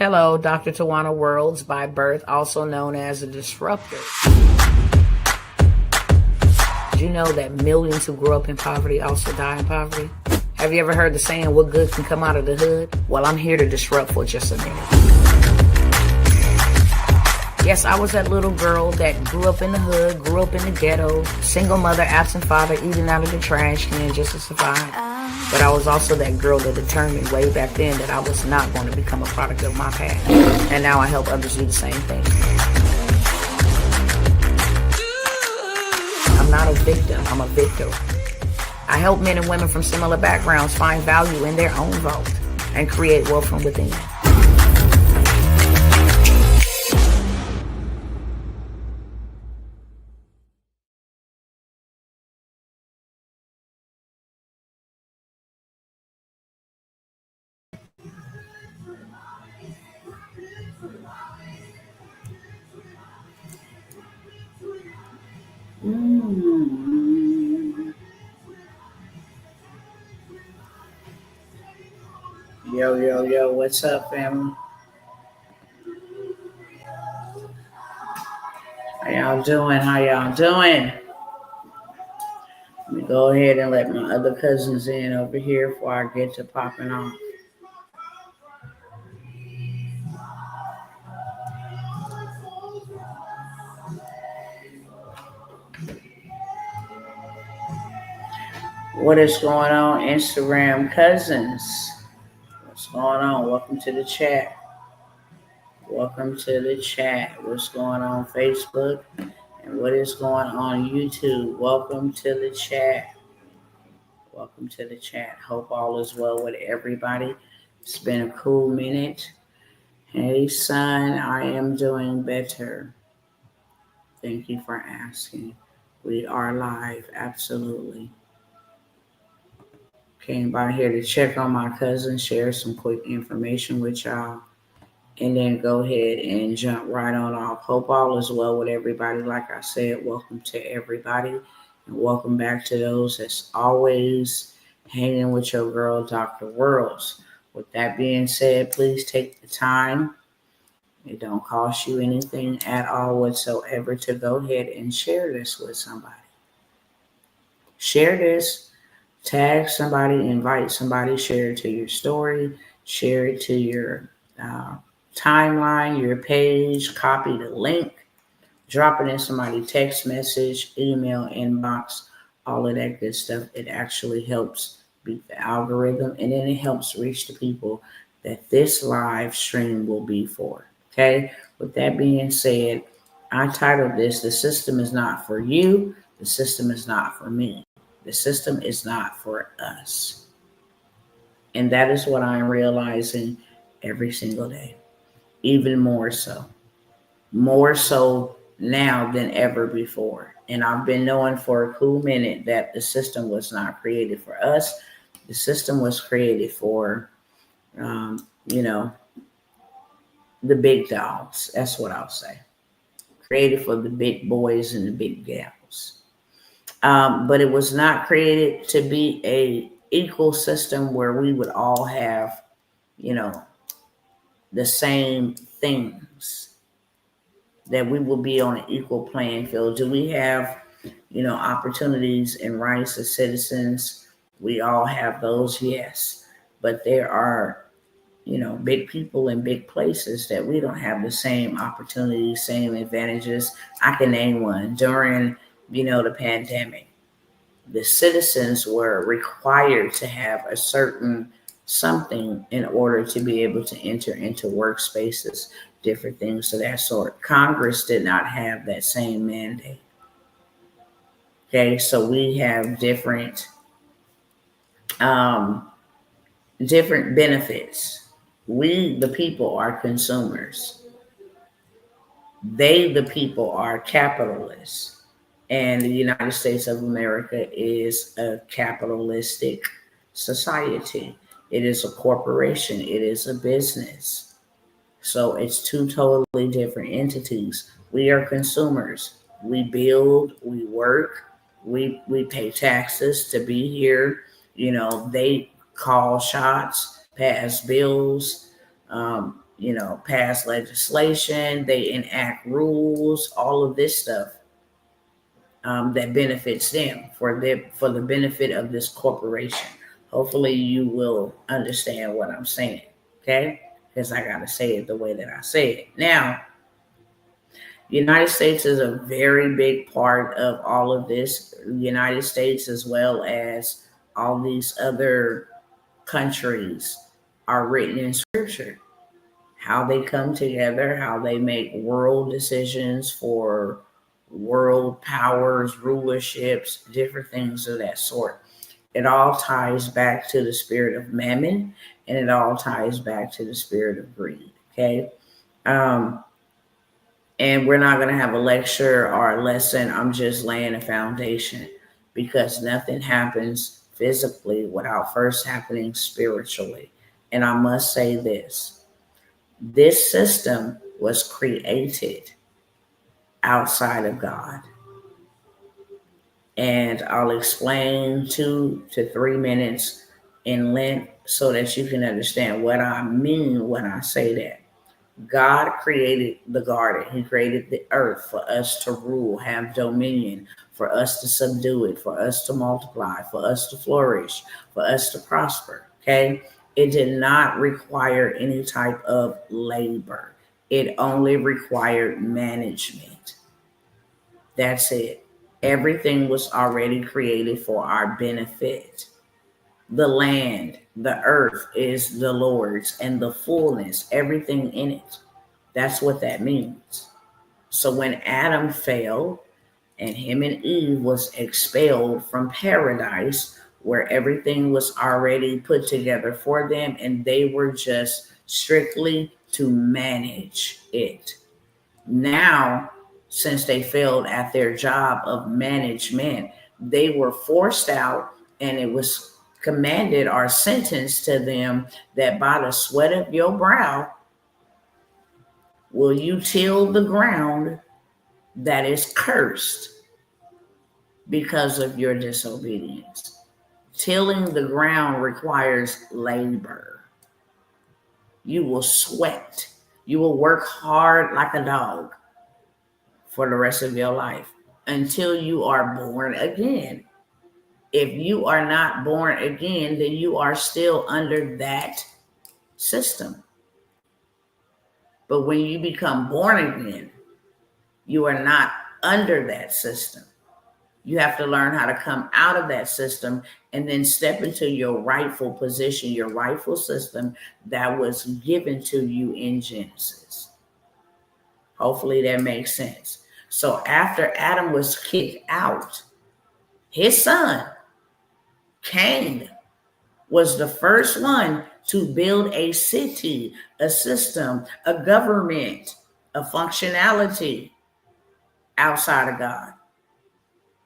Hello, Dr. Tawana Worlds, by birth also known as a disruptor. Did you know that millions who grew up in poverty also die in poverty? Have you ever heard the saying, what good can come out of the hood? Well, I'm here to disrupt for just a minute. Yes, I was that little girl that grew up in the hood, grew up in the ghetto, single mother, absent father, eating out of the trash can just to survive. But I was also that girl that determined way back then that I was not going to become a product of my past. And now I help others do the same thing. I'm not a victim, I'm a victor. I help men and women from similar backgrounds find value in their own vault and create wealth from within. Yo, what's up, family? How y'all doing? Let me go ahead and let my other cousins in over here before I get to popping off. What is going on, Instagram cousins? What's going on? Welcome to the chat. What's going on, Facebook? And what is going on, YouTube? Welcome to the chat. Hope all is well with everybody. It's been a cool minute. Hey, son, I am doing better. Thank you for asking. We are live, absolutely. Came by here to check on my cousin, share some quick information with y'all, and then go ahead and jump right on off. Hope all is well with everybody. Like I said, welcome to everybody, and welcome back to those that's always hanging with your girl, Dr. Worlds. With that being said, please take the time. It don't cost you anything at all whatsoever to go ahead and share this with somebody. Share this. Tag somebody, invite somebody, share it to your story, share it to your timeline, your page, copy the link, drop it in somebody's text message, email, inbox, all of that good stuff. It actually helps beat the algorithm, and then it helps reach the people that this live stream will be for. Okay, with that being said, I titled this, The System is Not for You, the System is Not for Me. The system is not for us. And that is what I'm realizing every single day. Even more so. More so now than ever before. And I've been knowing for a cool minute that the system was not created for us. The system was created for, the big dogs. That's what I'll say. Created for the big boys and the big gals. But it was not created to be a equal system where we would all have, the same things, that we will be on an equal playing field. Do we have, opportunities and rights as citizens? We all have those, yes. But there are, big people in big places that we don't have the same opportunities, same advantages. I can name one. During the pandemic, the citizens were required to have a certain something in order to be able to enter into workspaces, different things of that sort. Congress did not have that same mandate. Okay, so we have different benefits. We, the people, are consumers. They, the people, are capitalists. And the United States of America is a capitalistic society. It is a corporation. It is a business. So it's two totally different entities. We are consumers. We build, we work, we pay taxes to be here. They call shots, pass bills, pass legislation, they enact rules, all of this stuff that benefits them for the benefit of this corporation. Hopefully you will understand what I'm saying, okay? Because I got to say it the way that I say it. Now, the United States is a very big part of all of this. The United States, as well as all these other countries, are written in scripture. How they come together, how they make world decisions for world powers, rulerships, different things of that sort. It all ties back to the spirit of mammon, and it all ties back to the spirit of greed. Okay. And we're not going to have a lecture or a lesson. I'm just laying a foundation, because nothing happens physically without first happening spiritually. And I must say this system was created outside of God. And I'll explain 2 to 3 minutes in length so that you can understand what I mean when I say that. God created the garden. He created the earth for us to rule, have dominion, for us to subdue it, for us to multiply, for us to flourish, for us to prosper. Okay. It did not require any type of labor. It only required management. That's it. Everything was already created for our benefit. The land, the earth is the Lord's, and the fullness, everything in it. That's what that means. So when Adam fell and him and Eve was expelled from paradise, where everything was already put together for them, and they were just strictly to manage it. Now, since they failed at their job of management, they were forced out, and it was commanded or sentenced to them that by the sweat of your brow will you till the ground that is cursed because of your disobedience. Tilling the ground requires labor. You will sweat. You will work hard like a dog for the rest of your life until you are born again. If you are not born again, then you are still under that system. But when you become born again, you are not under that system. You have to learn how to come out of that system and then step into your rightful position, your rightful system that was given to you in Genesis. Hopefully that makes sense. So after Adam was kicked out, his son, Cain, was the first one to build a city, a system, a government, a functionality outside of God.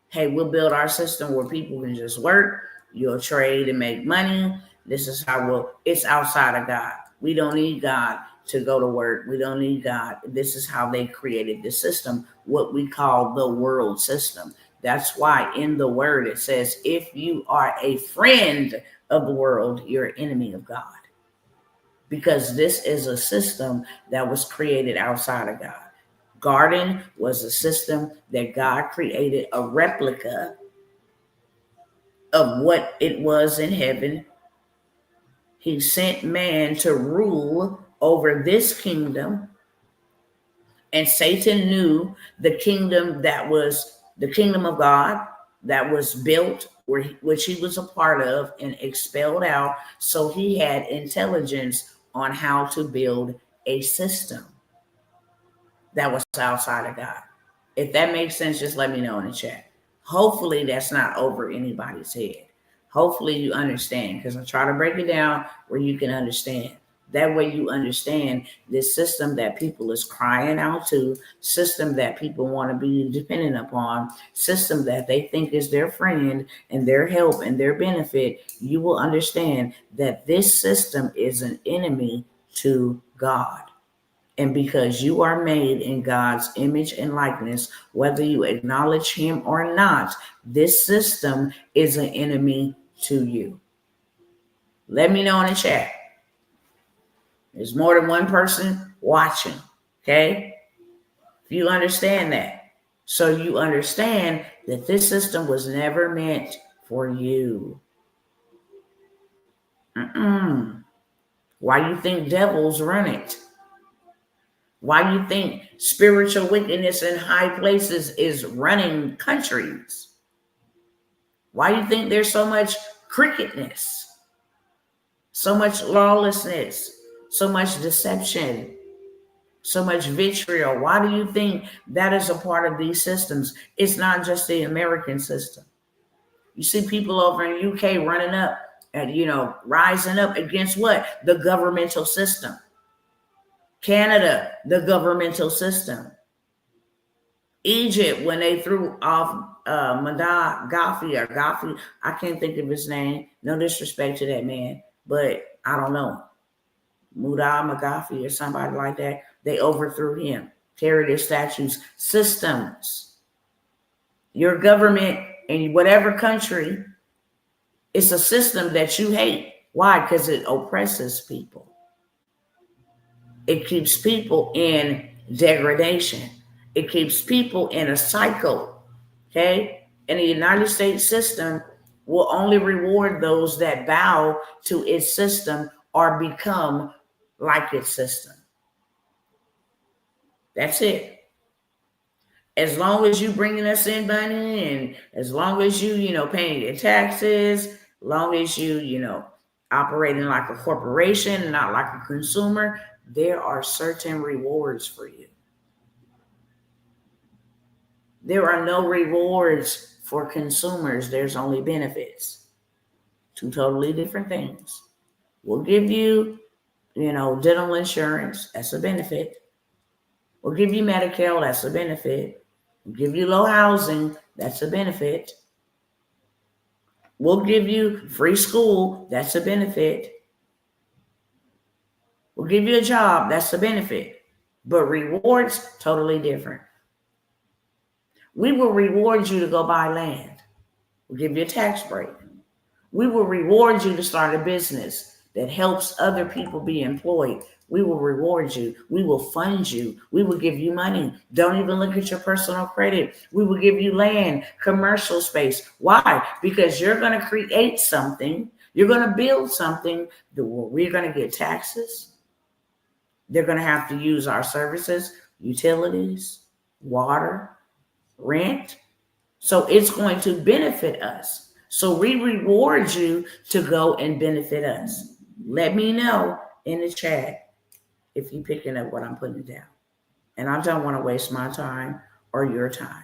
Hey, we'll build our system where people can just work. You'll trade and make money. This is how it's outside of God. We don't need God to go to work. We don't need God. This is how they created the system, what we call the world system. That's why in the word it says, if you are a friend of the world, you're an enemy of God. Because this is a system that was created outside of God. Garden was a system that God created, a replica of what it was in heaven. He sent man to rule over this kingdom. And Satan knew the kingdom that was the kingdom of God that was built, which he was a part of and expelled out. So he had intelligence on how to build a system that was outside of God. If that makes sense, just let me know in the chat. Hopefully that's not over anybody's head. Hopefully you understand, because I try to break it down where you can understand. That way you understand this system that people is crying out to, system that people want to be dependent upon, system that they think is their friend and their help and their benefit. You will understand that this system is an enemy to God. And because you are made in God's image and likeness, whether you acknowledge him or not, this system is an enemy to you. Let me know in the chat. There's more than one person watching. Okay? If you understand that. So you understand that this system was never meant for you. Why you think devils run it? Why you think spiritual wickedness in high places is running countries? Why you think there's so much crookedness, so much lawlessness, so much deception, so much vitriol? Why do you think that is a part of these systems? It's not just the American system. You see people over in UK running up and, rising up against what? The governmental system. Canada, the governmental system. Egypt, when they threw off Gaddafi, I can't think of his name. No disrespect to that man, but I don't know. Gaddafi or somebody like that. They overthrew him, carried his statues. Systems. Your government in whatever country, it's a system that you hate. Why? Because it oppresses people. It keeps people in degradation. It keeps people in a cycle. Okay? And the United States system will only reward those that bow to its system or become like its system. That's it. As long as you bringing us in money, and as long as you, paying your taxes, as long as you, operating like a corporation and not like a consumer, there are certain rewards for you. There are no rewards for consumers. There's only benefits. Two totally different things. We'll give you, dental insurance. That's a benefit. We'll give you Medi-Cal. That's a benefit. We'll give you low housing. That's a benefit. We'll give you free school. That's a benefit. We'll give you a job. That's a benefit. But rewards, totally different. We will reward you to go buy land. We'll give you a tax break. We will reward you to start a business that helps other people be employed. We will reward you. We will fund you. We will give you money. Don't even look at your personal credit. We will give you land, commercial space. Why? Because you're going to create something. You're going to build something that we're going to get taxes. They're going to have to use our services, utilities, water, rent. So it's going to benefit us. So we reward you to go and benefit us. Let me know in the chat if you're picking up what I'm putting down. And I don't want to waste my time or your time.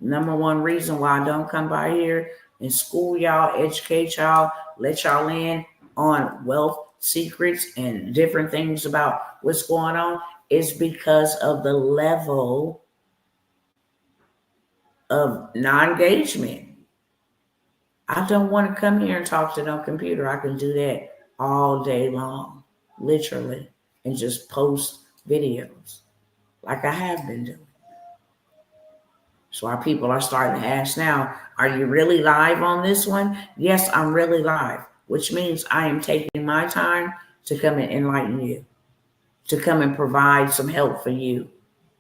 Number one reason why I don't come by here and school y'all, educate y'all, let y'all in on wealth secrets and different things about what's going on is because of the level of non-engagement. I don't want to come here and talk to no computer. I can do that all day long, literally, and just post videos like I have been doing. So our people are starting to ask now, are you really live on this one? Yes, I'm really live, which means I am taking my time to come and enlighten you, to come and provide some help for you,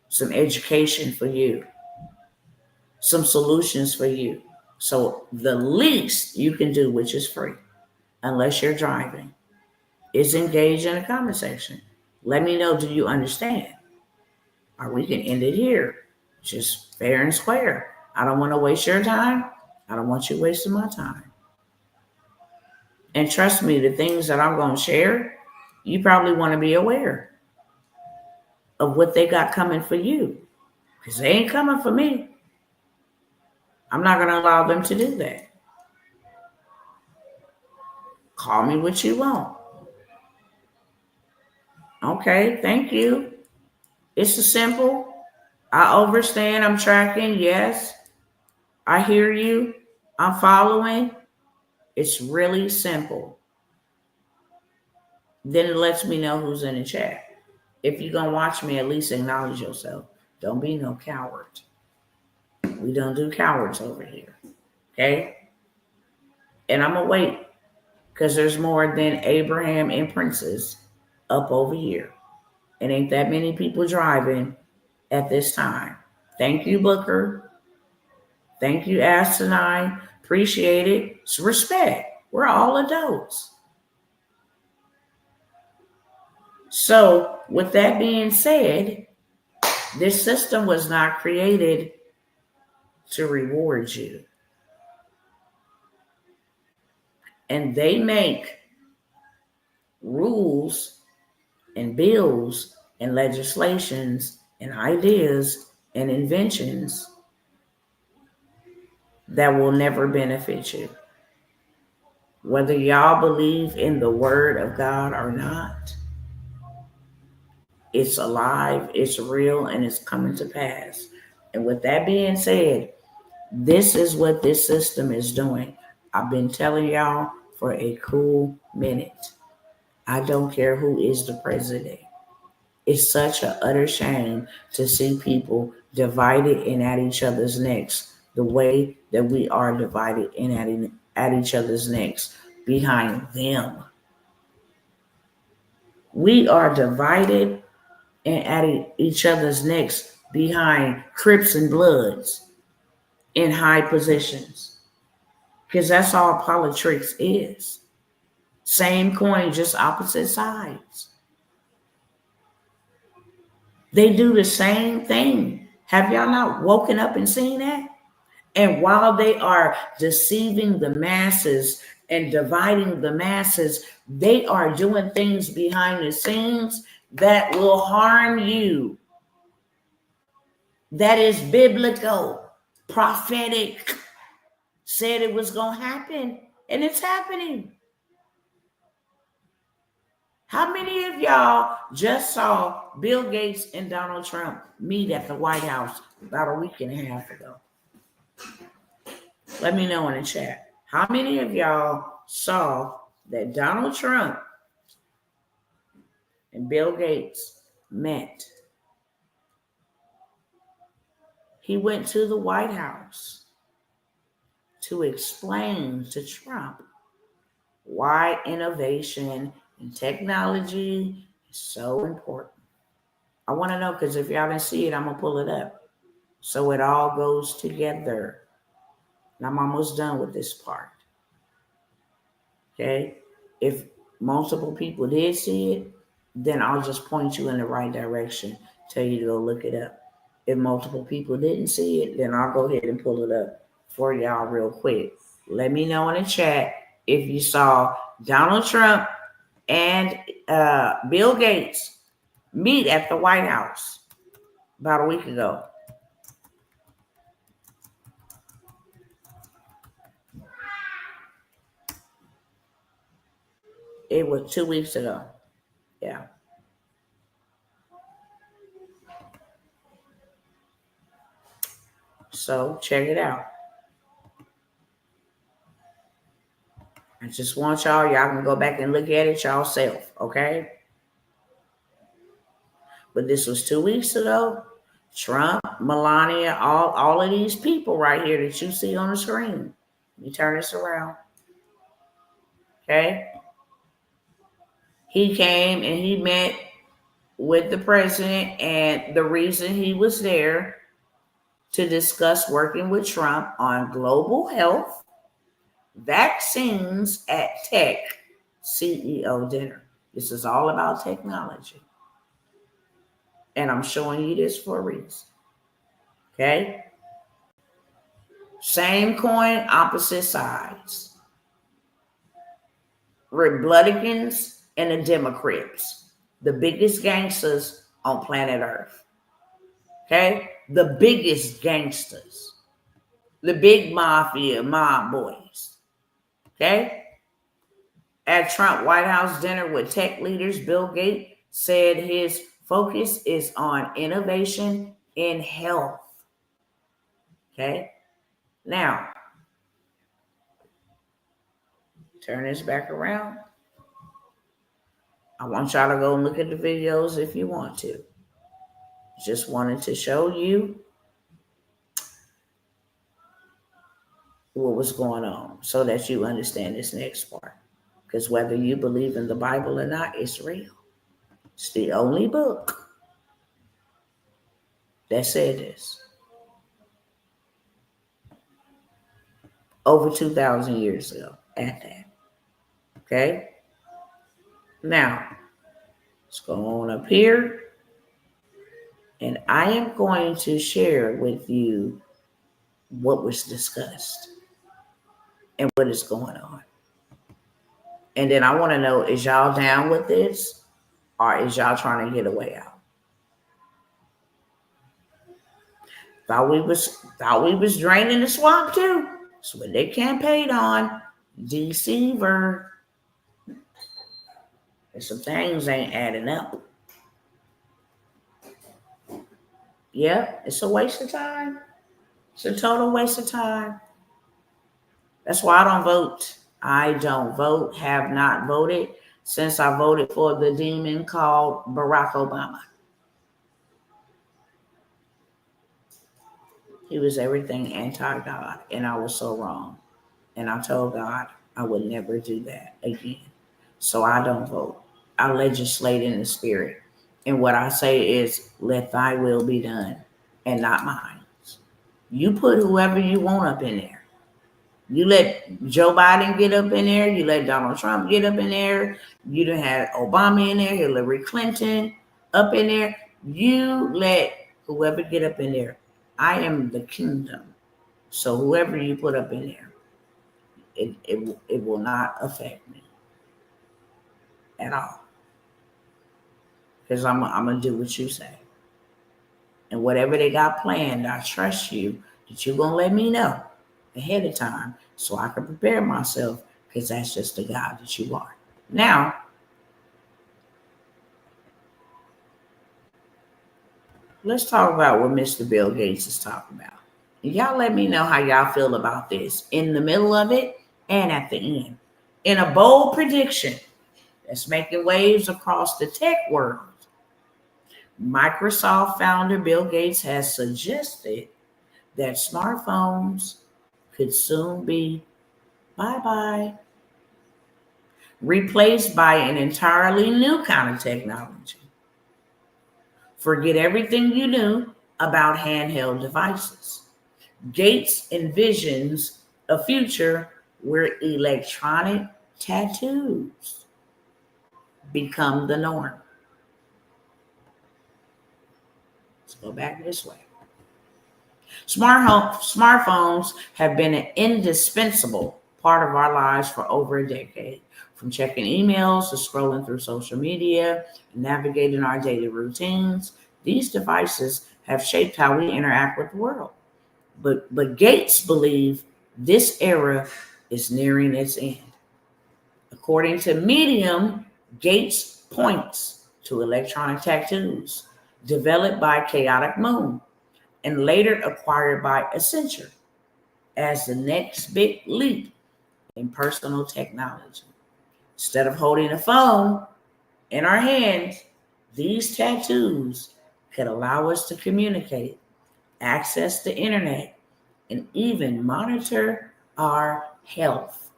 some education for you, some solutions for you. So the least you can do, which is free, unless you're driving, is engage in a conversation. Let me know, do you understand? Or we can end it here. Just fair and square. I don't want to waste your time. I don't want you wasting my time. And trust me, the things that I'm going to share, you probably want to be aware of what they got coming for you. Because they ain't coming for me. I'm not going to allow them to do that. Call me what you want. Okay, thank you. It's a simple. I understand. I'm tracking. Yes. I hear you. I'm following. It's really simple. Then it lets me know who's in the chat. If you're going to watch me, at least acknowledge yourself. Don't be no coward. We don't do cowards over here. Okay? And I'm going to wait because there's more than Abraham and princes. up over here. And ain't that many people driving at this time. Thank you, Booker. Thank you, Asinine. Appreciate it. It's respect. We're all adults. So, with that being said, this system was not created to reward you. And they make rules and bills and legislations and ideas and inventions that will never benefit you. Whether y'all believe in the word of God or not, it's alive, it's real, and it's coming to pass. And with that being said, this is what this system is doing. I've been telling y'all for a cool minute. I don't care who is the president. It's such an utter shame to see people divided and at each other's necks the way that we are divided and at each other's necks behind them. We are divided and at each other's necks behind Crips and Bloods in high positions. Because that's all politics is. Same coin, just opposite sides. They do the same thing. Have y'all not woken up and seen that? And while they are deceiving the masses and dividing the masses, they are doing things behind the scenes that will harm you. That is biblical, prophetic, said it was going to happen, and it's happening. How many of y'all just saw Bill Gates and Donald Trump meet at the White House about a week and a half ago? Let me know in the chat. How many of y'all saw that Donald Trump and Bill Gates met? He went to the White House to explain to Trump why innovation and technology is so important. I want to know, because if y'all didn't see it, I'm going to pull it up. So it all goes together. And I'm almost done with this part. Okay? If multiple people did see it, then I'll just point you in the right direction, tell you to go look it up. If multiple people didn't see it, then I'll go ahead and pull it up for y'all real quick. Let me know in the chat if you saw Donald Trump and Bill Gates meet at the White House about a week ago. It was 2 weeks ago. Yeah. So check it out. I just want y'all can go back and look at it yourself, okay? But this was 2 weeks ago. Trump, Melania, all of these people right here that you see on the screen. Let me turn this around. Okay? He came and he met with the president, and the reason he was there to discuss working with Trump on global health, vaccines at tech CEO dinner. This is all about technology. And I'm showing you this for a reason. Okay? Same coin, opposite sides. Republicans and the Democrats, the biggest gangsters on planet Earth. Okay? The biggest gangsters. The big mafia, mob boys. Okay? At Trump White House dinner with tech leaders, Bill Gates said his focus is on innovation in health. Okay? Now, turn this back around. I want y'all to go and look at the videos if you want to. Just wanted to show you what was going on so that you understand this next part. Because whether you believe in the Bible or not, it's real. It's the only book that said this. Over 2,000 years ago at that. Okay? Now, let's go on up here. And I am going to share with you what was discussed and what is going on. And then I want to know, is y'all down with this? Or is y'all trying to get a way out? Thought we was draining the swamp too. That's what they campaigned on. Deceiver. And some things ain't adding up. Yep, it's a waste of time. It's a total waste of time. That's why I don't vote. I don't vote, have not voted since I voted for the demon called Barack Obama. He was everything anti-God, and I was so wrong. And I told God I would never do that again. So I don't vote. I legislate in the spirit. And what I say is, let thy will be done and not mine. You put whoever you want up in there. You let Joe Biden get up in there. You let Donald Trump get up in there. You done had Obama in there, Hillary Clinton up in there. You let whoever get up in there. I am the kingdom. So whoever you put up in there, it will not affect me at all. Because I'm going to do what you say. And whatever they got planned, I trust you that you're going to let me know ahead of time so I can prepare myself, because that's just the God that you are. Now, let's talk about what Mr. Bill Gates is talking about. And y'all let me know how y'all feel about this in the middle of it and at the end. In a bold prediction that's making waves across the tech world, Microsoft founder Bill Gates has suggested that smartphones could soon be bye-bye, replaced by an entirely new kind of technology. Forget everything you knew about handheld devices. Gates envisions a future where electronic tattoos become the norm. Let's go back this way. Smartphones have been an indispensable part of our lives for over a decade. From checking emails to scrolling through social media and navigating our daily routines, these devices have shaped how we interact with the world. But Gates believes this era is nearing its end. According to Medium, Gates points to electronic tattoos developed by Chaotic Moon and later acquired by Accenture as the next big leap in personal technology. Instead of holding a phone in our hands, these tattoos could allow us to communicate, access the internet, and even monitor our health,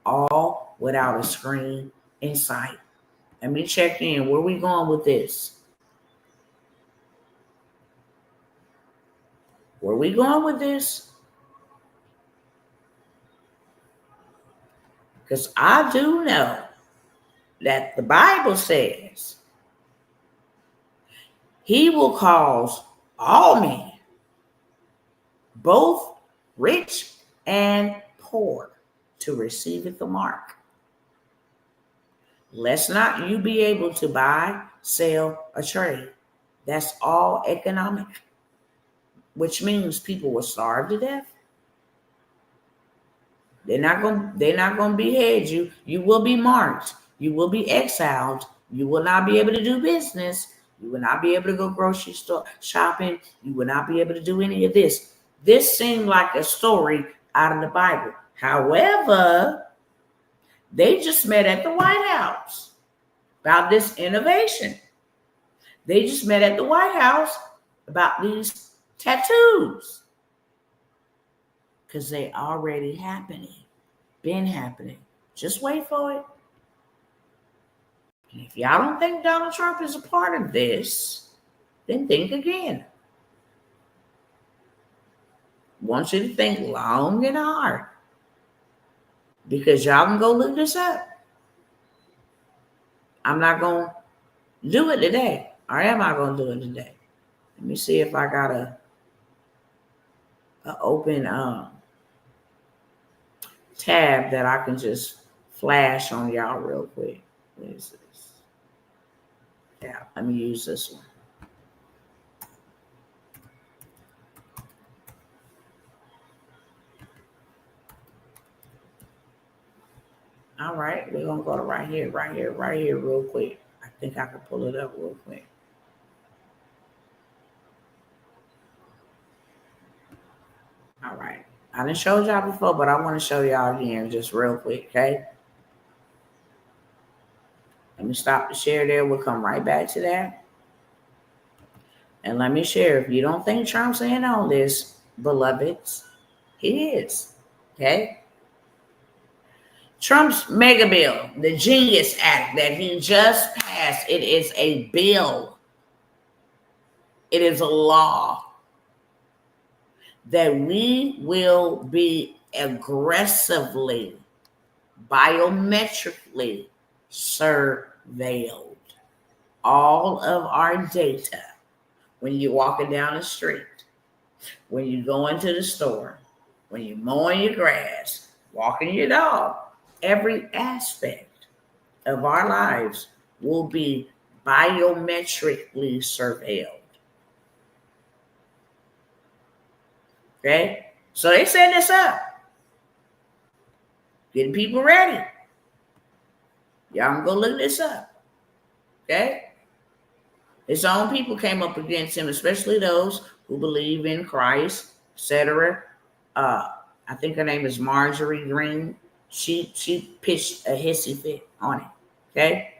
all without a screen in sight. Let me check in. Where are we going with this? Where are we going with this? Because I do know that the Bible says he will cause all men, both rich and poor, to receive the mark. Let's not you be able to buy, sell, or trade. That's all economic, which means people will starve to death. They're not gonna behead you. You will be marked. You will be exiled. You will not be able to do business. You will not be able to go grocery store shopping. You will not be able to do any of this. This seemed like a story out of the Bible. However, they just met at the White House about this innovation. They just met at the White House about these tattoos because they already happening, been happening. Just wait for it. And if y'all don't think Donald Trump is a part of this, then think again. I want you to think long and hard, because y'all can go look this up. I'm not going to do it today. Or am I going to do it today? Let me see if I got a open tab that I can just flash on y'all real quick. What is this? Yeah, let me use this one. All right, we're gonna go to right here, real quick. I think I can pull it up real quick. All right, I didn't show y'all before, but I want to show y'all again just real quick, okay? Let me stop the share there. We'll come right back to that. And let me share. If you don't think Trump's in on this, beloveds, he is, okay? Trump's mega bill, the Genius Act that he just passed, it is a bill. It is a law that we will be aggressively, biometrically surveilled. All of our data, when you're walking down the street, when you go into the store, when you're mowing your grass, walking your dog, every aspect of our lives will be biometrically surveilled. Okay? So they setting this up. Getting people ready. Y'all can go look this up. Okay? His own people came up against him, especially those who believe in Christ, etc. I think her name is Marjorie Green. She pitched a hissy fit on it. Okay?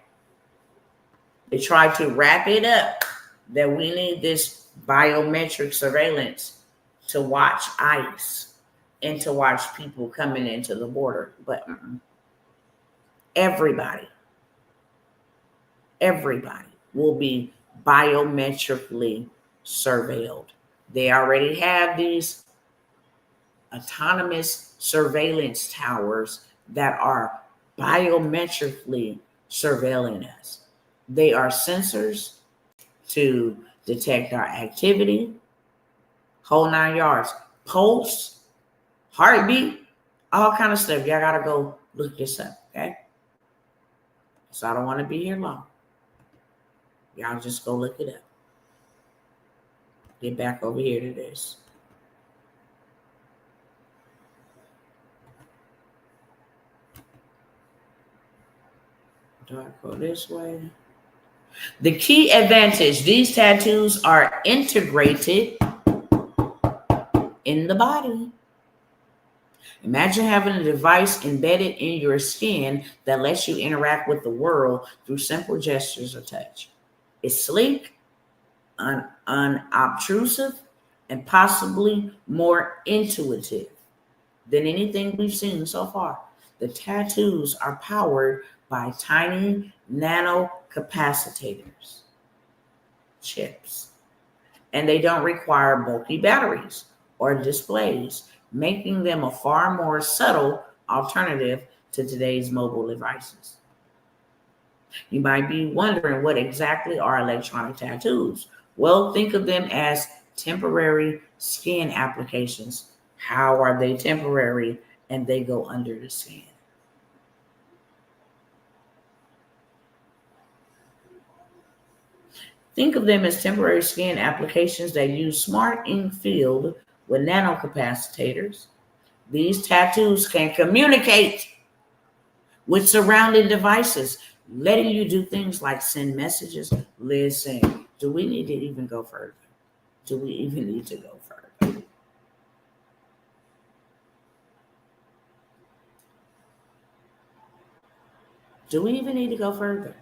They tried to wrap it up that we need this biometric surveillance to watch ICE and to watch people coming into the border. But everybody will be biometrically surveilled. They already have these autonomous surveillance towers that are biometrically surveilling us. They are sensors to detect our activity, whole 9 yards, pulse, heartbeat, all kind of stuff. Y'all gotta go look this up, okay? So I don't want to be here long. Y'all just go look it up. Get back over here to this. Do I go this way? The key advantage, these tattoos are integrated in the body. Imagine having a device embedded in your skin that lets you interact with the world through simple gestures or touch. It's sleek, unobtrusive, and possibly more intuitive than anything we've seen so far. The tattoos are powered by tiny nanocapacitors, chips, and they don't require bulky batteries or displays, making them a far more subtle alternative to today's mobile devices. You might be wondering, what exactly are electronic tattoos? Well, think of them as temporary skin applications. How are they temporary? And they go under the skin. Think of them as temporary skin applications that use smart ink filled with nanocapacitors. These tattoos can communicate with surrounding devices, letting you do things like send messages. Listen, do we need to even go further? Do we even need to go further? Do we even need to go further?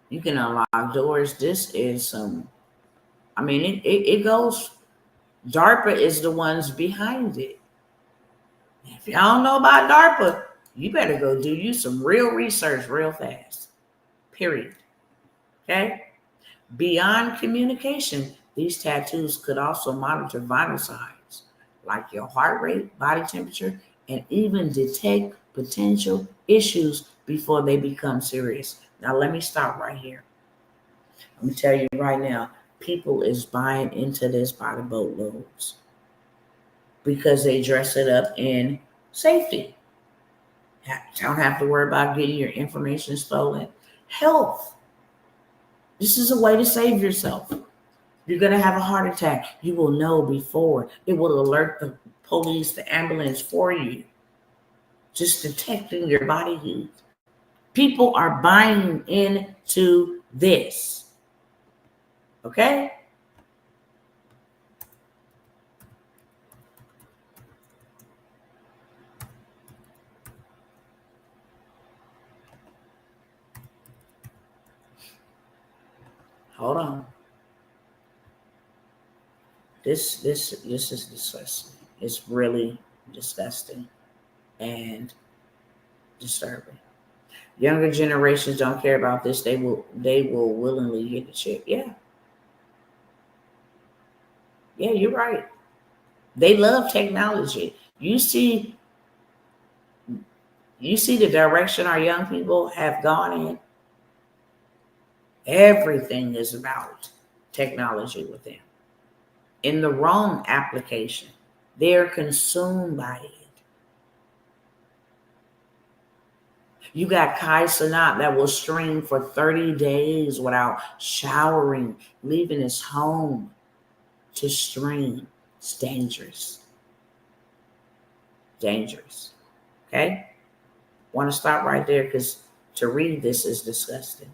You can unlock doors. This is some, I mean, it goes, DARPA is the ones behind it. If y'all don't know about DARPA, you better go do you some real research real fast. Period. Okay? Beyond communication, these tattoos could also monitor vital signs like your heart rate, body temperature, and even detect potential issues before they become serious. Now, let me stop right here. I'm going to tell you right now, people is buying into this by the boatloads because they dress it up in safety. Don't have to worry about getting your information stolen. Health. This is a way to save yourself. You're going to have a heart attack. You will know before. It will alert the police, the ambulance for you. Just detecting your body heat. People are buying into this. Okay? Hold on. This is disgusting. It's really disgusting and disturbing. Younger generations don't care about this. They will willingly get the check. Yeah. Yeah, you're right. They love technology. You see the direction our young people have gone in. Everything is about technology with them. In the wrong application, they're consumed by it. You got Kai Cenat that will stream for 30 days without showering, leaving his home to stream. It's dangerous. Dangerous. Okay? Want to stop right there because to read this is disgusting.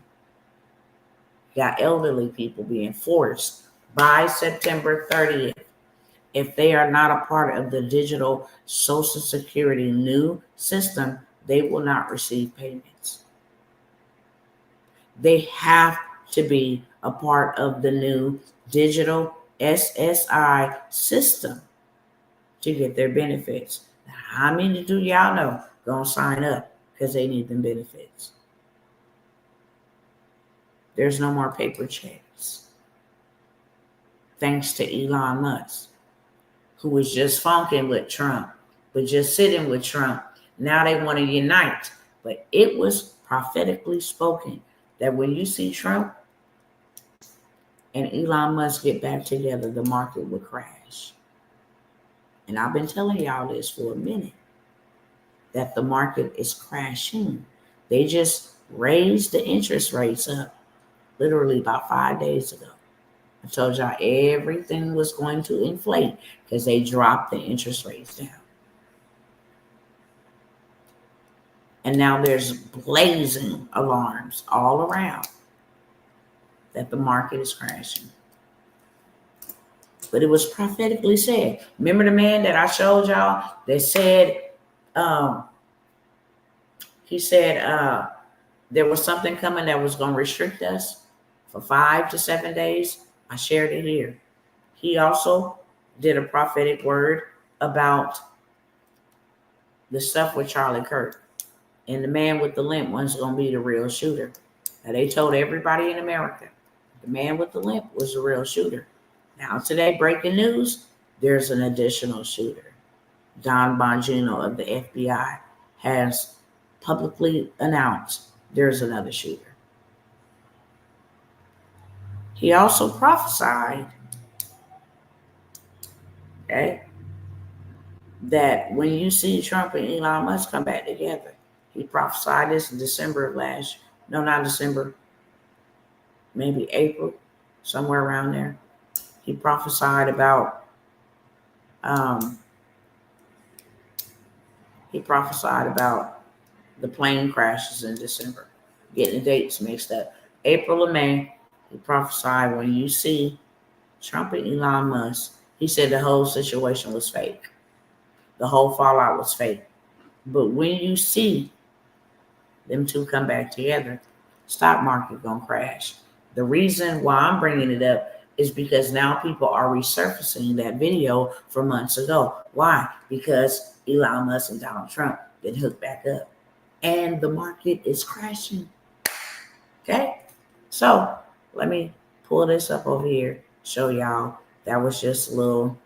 You got elderly people being forced by September 30th. If they are not a part of the digital Social Security new system, they will not receive payments. They have to be a part of the new digital SSI system to get their benefits. Now, how many do y'all know gonna sign up because they need them benefits? There's no more paper checks. Thanks to Elon Musk, who was just funking with Trump, but just sitting with Trump. Now they want to unite. But it was prophetically spoken that when you see Trump and Elon Musk get back together, the market would crash. And I've been telling y'all this for a minute, that the market is crashing. They just raised the interest rates up literally about 5 days ago. I told y'all everything was going to inflate because they dropped the interest rates down. And now there's blazing alarms all around that the market is crashing. But it was prophetically said. Remember the man that I showed y'all that said, he said there was something coming that was going to restrict us for 5 to 7 days? I shared it here. He also did a prophetic word about the stuff with Charlie Kirk. And the man with the limp was going to be the real shooter. Now, they told everybody in America the man with the limp was the real shooter. Now, today, breaking news, there's an additional shooter. Don Bongino of the FBI has publicly announced there's another shooter. He also prophesied, okay, that when you see Trump and Elon Musk come back together, he prophesied this in December of last year. No, not December, maybe April, somewhere around there. He prophesied about the plane crashes in December, getting the dates mixed up. April or May, he prophesied when you see Trump and Elon Musk, he said the whole situation was fake. The whole fallout was fake. But when you see them two come back together, stock market gonna crash. The reason why I'm bringing it up is because now people are resurfacing that video from months ago. Why? Because Elon Musk and Donald Trump been hooked back up. and the market is crashing. Okay? So let me pull this up over here, show y'all. That was just a little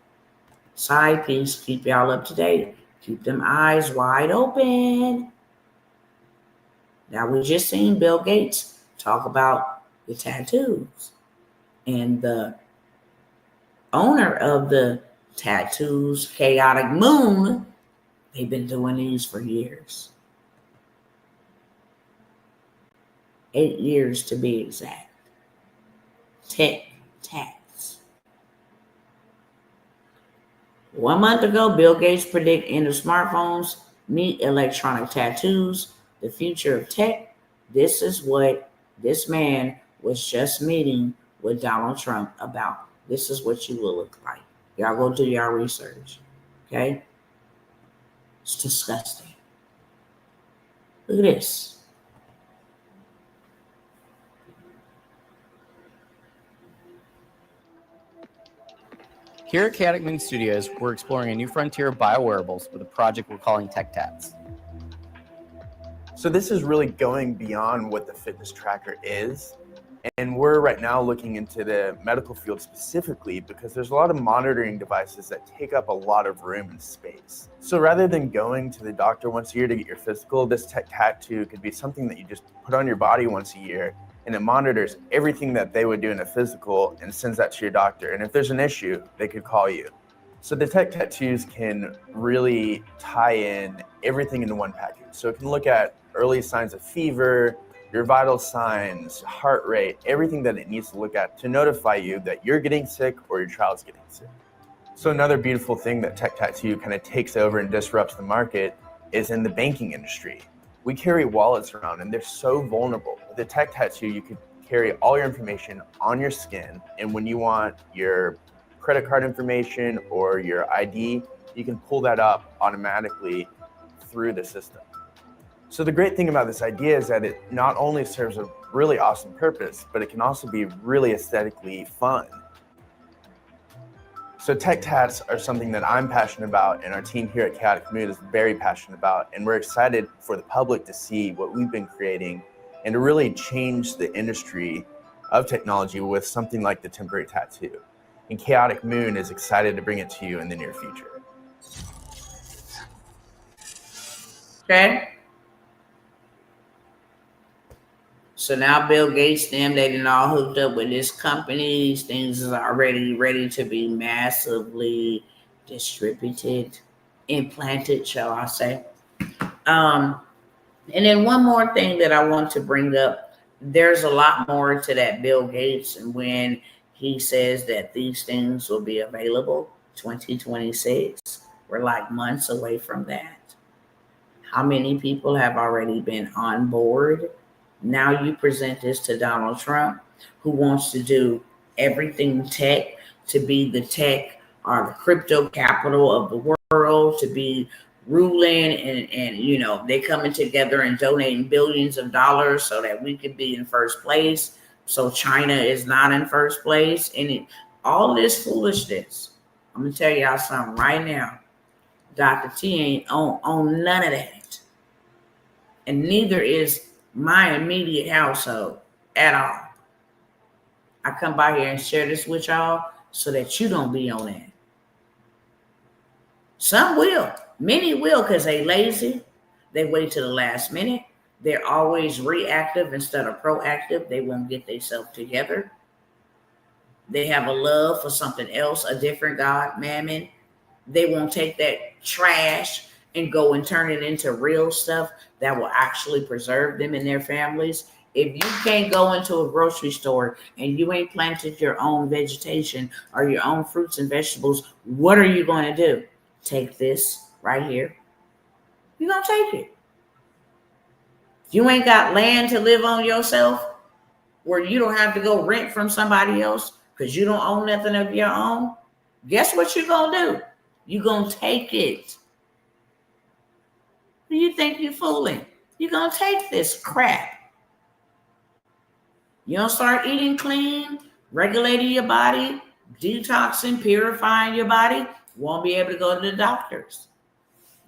side piece. Keep y'all up to date. Keep them eyes wide open. Now, we just seen Bill Gates talk about the tattoos. And the owner of the tattoos, Chaotic Moon, they've been doing these for years. 8 years to be exact. Tech tats. 1 month ago, Bill Gates predicted end of smartphones, meet electronic tattoos, the future of tech. This is what this man was just meeting with Donald Trump about. This is what you will look like. Y'all go do your research. Okay? It's disgusting. Look at this. Here at Chaotic Moon Studios, we're exploring a new frontier of biowearables with a project we're calling Tech Tats. So this is really going beyond what the fitness tracker is. And we're right now looking into the medical field specifically because there's a lot of monitoring devices that take up a lot of room and space. So rather than going to the doctor once a year to get your physical, this Tech Tattoo could be something that you just put on your body once a year, and it monitors everything that they would do in a physical and sends that to your doctor. And if there's an issue, they could call you. So the Tech Tattoos can really tie in everything into one package. So it can look at early signs of fever, your vital signs, heart rate, everything that it needs to look at to notify you that you're getting sick or your child's getting sick. So another beautiful thing that Tech Tattoo kind of takes over and disrupts the market is in the banking industry. We carry wallets around and they're so vulnerable. With the Tech Tattoo, you could carry all your information on your skin, and when you want your credit card information or your ID, you can pull that up automatically through the system. So the great thing about this idea is that it not only serves a really awesome purpose, but it can also be really aesthetically fun. So tech tats are something that I'm passionate about, and our team here at Chaotic Moon is very passionate about, and we're excited for the public to see what we've been creating and to really change the industry of technology with something like the temporary tattoo. And Chaotic Moon is excited to bring it to you in the near future. Okay. So now Bill Gates, they done all hooked up with this company. These things is already ready to be massively distributed, implanted, shall I say. And then one more thing that I want to bring up. There's a lot more to that Bill Gates, and when he says that these things will be available 2026, we're like months away from that. How many people have already been on board? Now you present this to Donald Trump, who wants to do everything tech, to be the tech or the crypto capital of the world, to be ruling, and you know, they coming together and donating billions of dollars so that we could be in first place. So China is not in first place. And all this foolishness. I'm gonna tell y'all something right now. Dr. T ain't on none of that. And neither is my immediate household at all. I come by here and share this with y'all so that you don't be on that. Some will. Many will because they lazy. They wait till the last minute. They're always reactive instead of proactive. They won't get themselves together. They have a love for something else, a different God, mammon. They won't take that trash and go and turn it into real stuff that will actually preserve them and their families. If you can't go into a grocery store and you ain't planted your own vegetation or your own fruits and vegetables, what are you going to do? Take this right here. You're going to take it. You ain't got land to live on yourself where you don't have to go rent from somebody else because you don't own nothing of your own. Guess what you're going to do? You're going to take it. Who you think you're fooling? You're going to take this crap. You don't start eating clean, regulating your body, detoxing, purifying your body, won't be able to go to the doctors.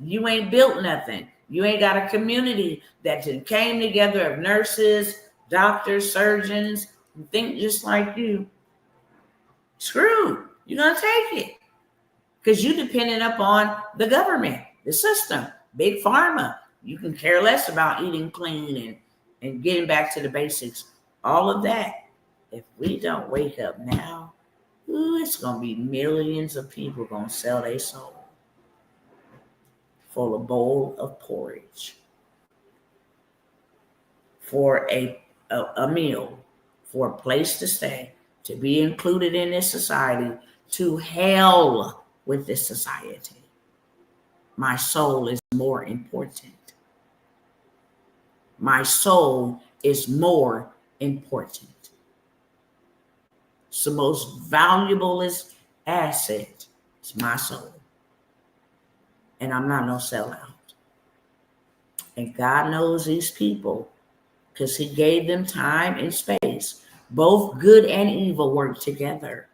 You ain't built nothing. You ain't got a community that came together of nurses, doctors, surgeons, who think just like you. Screwed. You're going to take it. Because you're dependent upon the government, the system, big pharma. You can care less about eating clean and getting back to the basics. All of that. If we don't wake up now, it's going to be millions of people going to sell their soul for a bowl of porridge, for a meal, for a place to stay, to be included in this society, to hell with this society. My soul is more important. My soul is more important. It's the most valuable asset. It's my soul. And I'm not no sellout. And God knows these people because he gave them time and space. Both good and evil work together.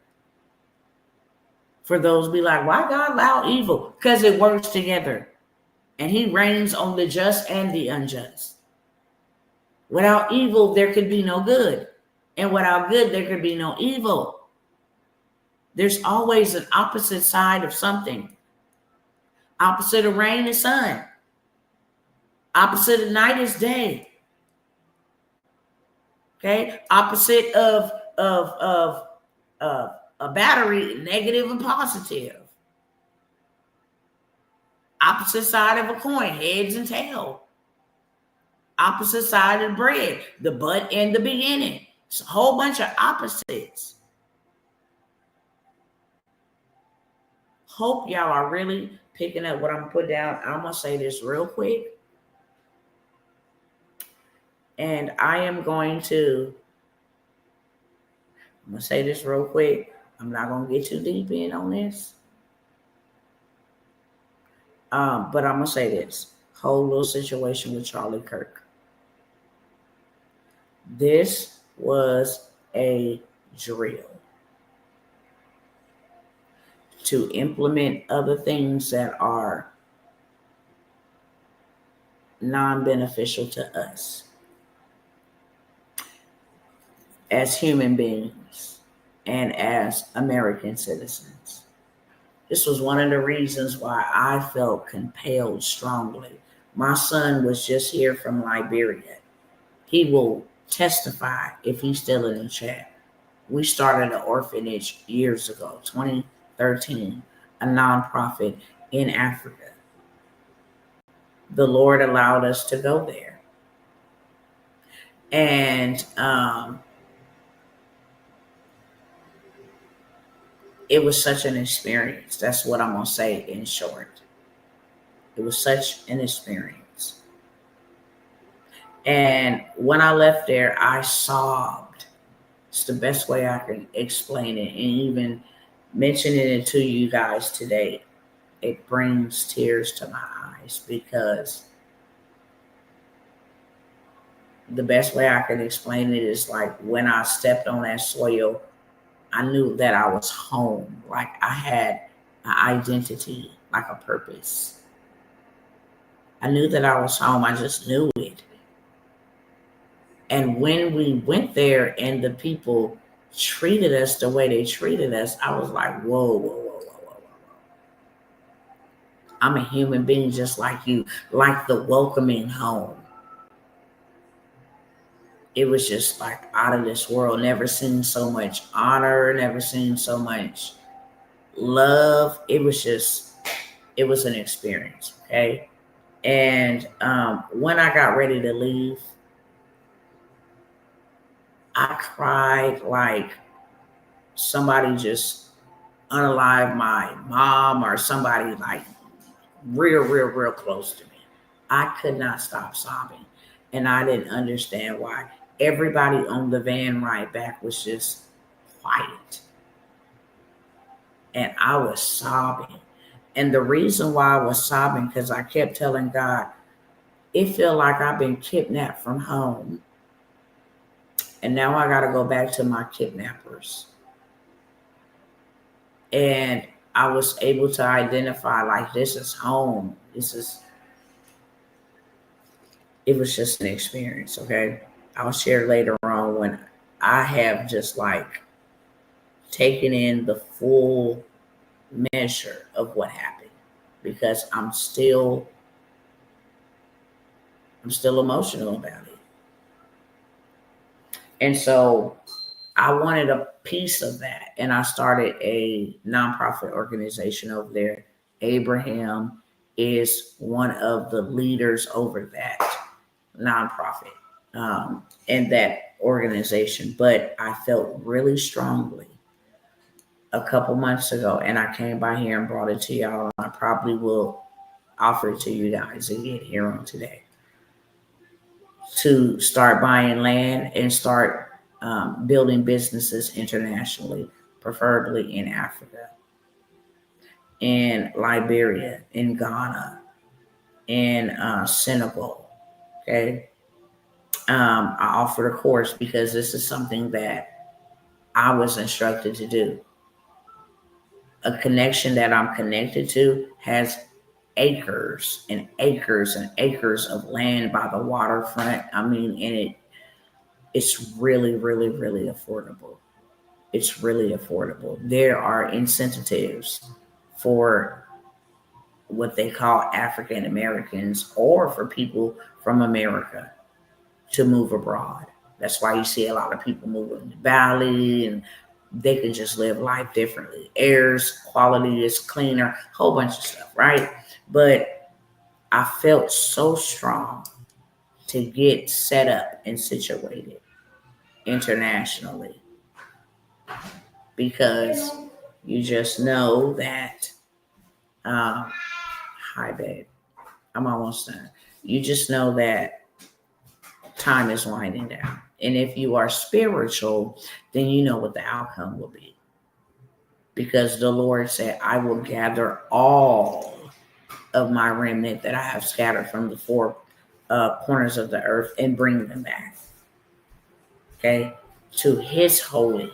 For those be like, why God allow evil? Because it works together. And he reigns on the just and the unjust. Without evil, there could be no good. And without good, there could be no evil. There's always an opposite side of something. Opposite of rain is sun. Opposite of night is day. Okay? Opposite of a battery, negative and positive. Opposite side of a coin, heads and tail. Opposite side of bread, the butt and the beginning. It's a whole bunch of opposites. Hope y'all are really picking up what I'm going to put down. I'm going to say this real quick. And I'm going to say this real quick. I'm not going to get too deep in on this. But I'm going to say this. Whole little situation with Charlie Kirk. This was a drill to implement other things that are non-beneficial to us as human beings and as American citizens. This was one of the reasons why I felt compelled strongly. My son was just here from Liberia. He will testify if he's still in the chat. We started an orphanage years ago, 2013, a nonprofit in Africa. The Lord allowed us to go there. And it was such an experience. That's what I'm going to say in short. It was such an experience. And when I left there, I sobbed. It's the best way I can explain it. And even mentioning it to you guys today, it brings tears to my eyes because the best way I can explain it is like when I stepped on that soil, I knew that I was home. Like I had an identity, like a purpose. I knew that I was home. I just knew it. And when we went there and the people treated us the way they treated us, I was like, whoa. I'm a human being just like you, like the welcoming home. It was just like out of this world. Never seen so much honor, never seen so much love. It was an experience, okay? And when I got ready to leave, I cried like somebody just unalived my mom or somebody like real close to me. I could not stop sobbing. And I didn't understand why. Everybody on the van ride back was just quiet. And I was sobbing. And the reason why I was sobbing, because I kept telling God, it felt like I've been kidnapped from home. And now I got to go back to my kidnappers. And I was able to identify like, this is home. it was just an experience. Okay. I'll share later on when I have just like taken in the full measure of what happened, because I'm still emotional about it. And so I wanted a piece of that. And I started a nonprofit organization over there. Abraham is one of the leaders over that nonprofit and that organization. But I felt really strongly a couple months ago, and I came by here and brought it to y'all. I probably will offer it to you guys again here on today, to start buying land and start building businesses internationally, preferably in Africa, in Liberia, in Ghana, in Senegal. Okay. I offered a course because this is something that I was instructed to do. A connection that I'm connected to has acres and acres and acres of land by the waterfront. I mean, and it's really, really, really affordable. It's really affordable. There are incentives for what they call African Americans or for people from America to move abroad. That's why you see a lot of people moving to Bali, and they can just live life differently. Air's quality is cleaner, whole bunch of stuff, right? But I felt so strong to get set up and situated internationally, because you just know that, hi, babe, I'm almost done. You just know that time is winding down. And if you are spiritual, then you know what the outcome will be. Because the Lord said, I will gather all of my remnant that I have scattered from the four corners of the earth and bring them back. Okay? To his holy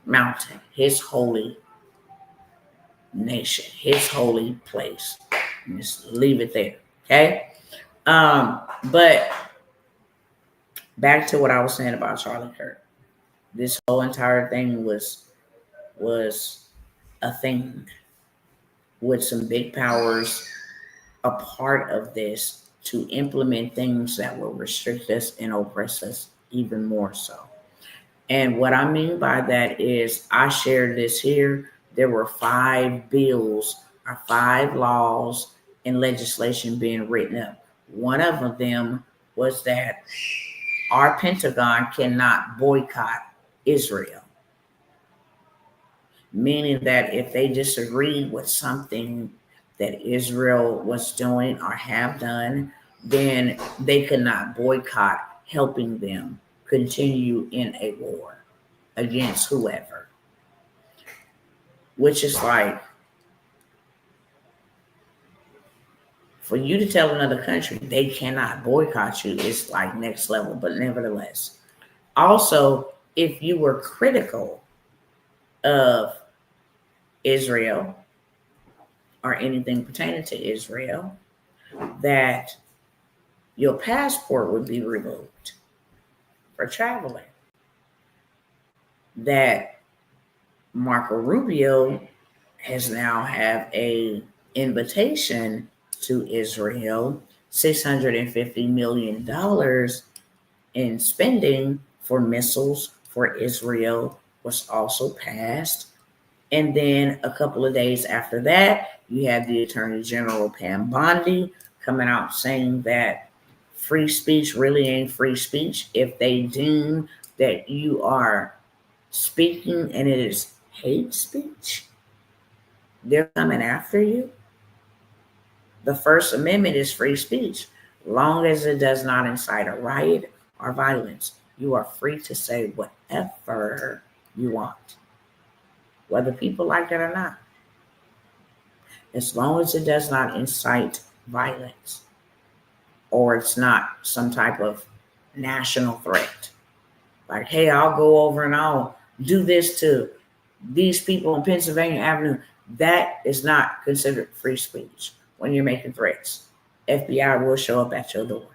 mountain, his holy nation, his holy place. Just leave it there. Okay? But back to what I was saying about Charlie Kirk. This whole entire thing was a thing with some big powers a part of this to implement things that will restrict us and oppress us even more so. And what I mean by that is, I shared this here. There were 5 bills or 5 laws and legislation being written up. One of them was that our Pentagon cannot boycott Israel, meaning that if they disagree with something that Israel was doing or have done, then they could not boycott helping them continue in a war against whoever. Which is like, for you to tell another country they cannot boycott you is like next level, but nevertheless. Also, if you were critical of Israel or anything pertaining to Israel, that your passport would be revoked for traveling. That Marco Rubio has now have a invitation to Israel, $650 million in spending for missiles for Israel was also passed. And then a couple of days after that, you had the Attorney General Pam Bondi coming out saying that free speech really ain't free speech if they deem that you are speaking and it is hate speech. They're coming after you. The First Amendment is free speech. Long as it does not incite a riot or violence, you are free to say whatever you want, whether people like it or not. As long as it does not incite violence or it's not some type of national threat. Like, hey, I'll go over and I'll do this to these people on Pennsylvania Avenue. That is not considered free speech when you're making threats. FBI will show up at your door.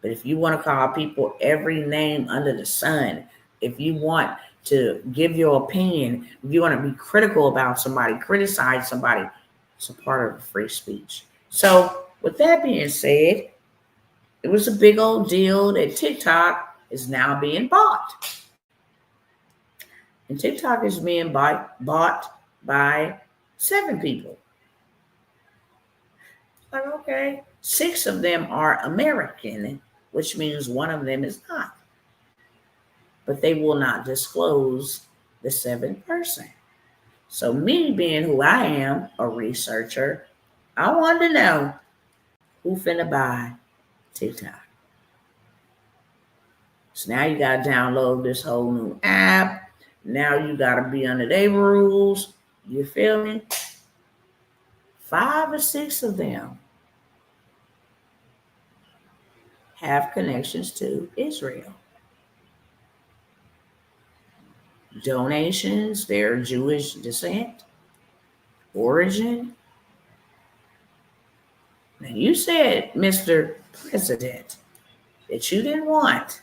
But if you want to call people every name under the sun, if you want to give your opinion, if you want to be critical about somebody, criticize somebody, it's a part of free speech. So with that being said, it was a big old deal that TikTok is now being bought. And TikTok is being bought by 7 people. Like, okay, 6 of them are American, which means one of them is not. But they will not disclose the 7th person. So me being who I am, a researcher, I wanted to know who finna buy TikTok. So now you gotta download this whole new app. Now you gotta be under their rules. You feel me? 5 or 6 of them have connections to Israel. Donations, their Jewish descent, origin. Now you said, Mr. President, that you didn't want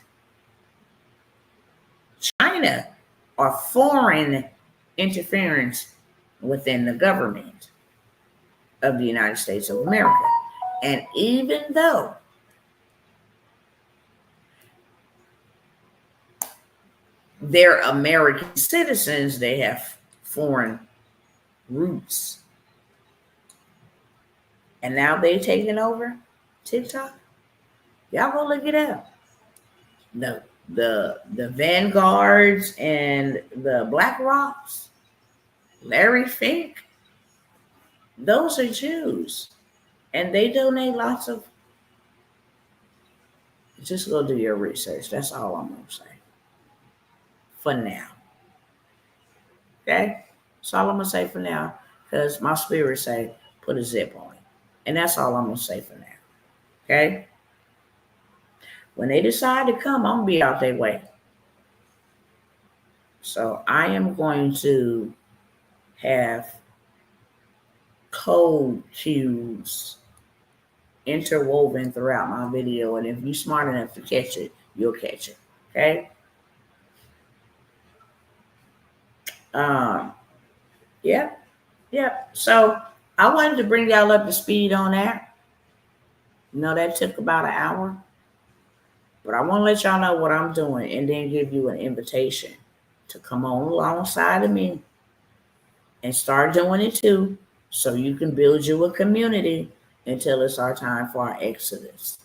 China or foreign interference within the government of the United States of America. And even though they're American citizens, they have foreign roots. And now they taking over TikTok. Y'all go look it up. The Vanguards and the Black Rocks, Larry Fink, those are Jews. And they donate lots of. Just go do your research. That's all I'm going to say. For now. Okay? That's all I'm going to say for now. Because my spirit say, put a zip on it. And that's all I'm going to say for now. Okay? When they decide to come, I'm going to be out their way. So I am going to have code cues interwoven throughout my video. And if you're smart enough to catch it, you'll catch it. Okay? Yep. So I wanted to bring y'all up to speed on that. That took about an hour. But I want to let y'all know what I'm doing and then give you an invitation to come on alongside of me and start doing it too, so you can build you a community until it's our time for our exodus.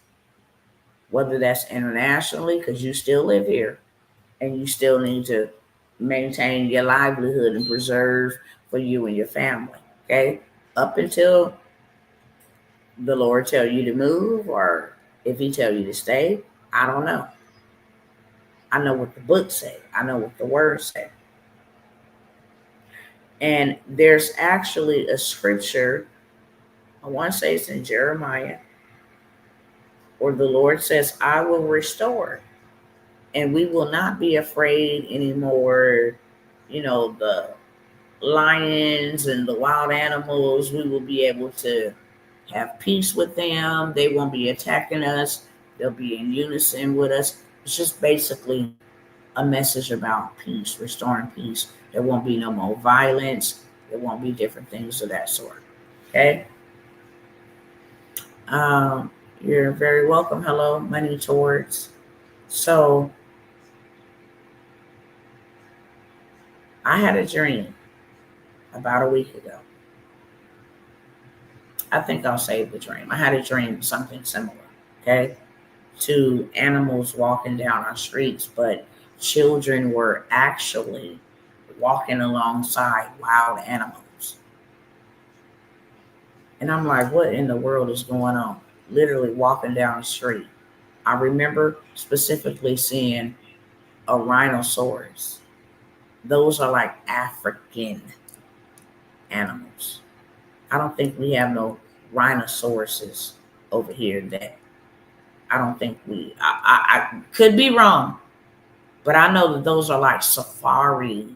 Whether that's internationally, because you still live here and you still need to maintain your livelihood and preserve for you and your family. Okay? Up until the Lord tell you to move, or if he tell you to stay, I don't know. I know what the book say. I know what the word say. And there's actually a scripture, I want to say it's in Jeremiah, where the Lord says, I will restore, and we will not be afraid anymore. The lions and the wild animals, we will be able to have peace with them. They won't be attacking us. They'll be in unison with us. It's just basically a message about peace, restoring peace. There won't be no more violence. There won't be different things of that sort. Okay? You're very welcome. Hello, Money Towards. So, I had a dream about a week ago. I think I'll save the dream. I had a dream, something similar, okay, to animals walking down our streets, but children were actually walking alongside wild animals. And I'm like, what in the world is going on? Literally walking down the street. I remember specifically seeing a rhinoceros. Those are like African animals. I don't think we have no rhinoceroses over here that I don't think I could be wrong, but I know that those are like safari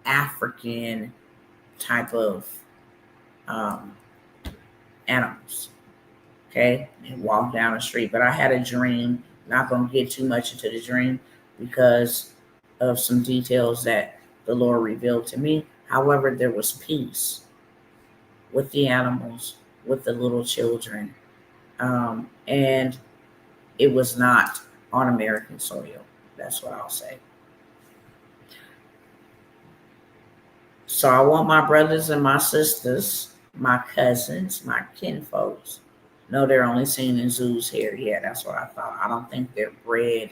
African type of animals. okay, and walk down the street. But I had a dream. Not going to get too much into the dream because of some details that the Lord revealed to me. However, there was peace with the animals, with the little children, and it was not on American soil. That's what I'll say. So I want my brothers and my sisters, my cousins, my kinfolks. No, they're only seen in zoos here. Yeah, that's what I thought. I don't think they're bred,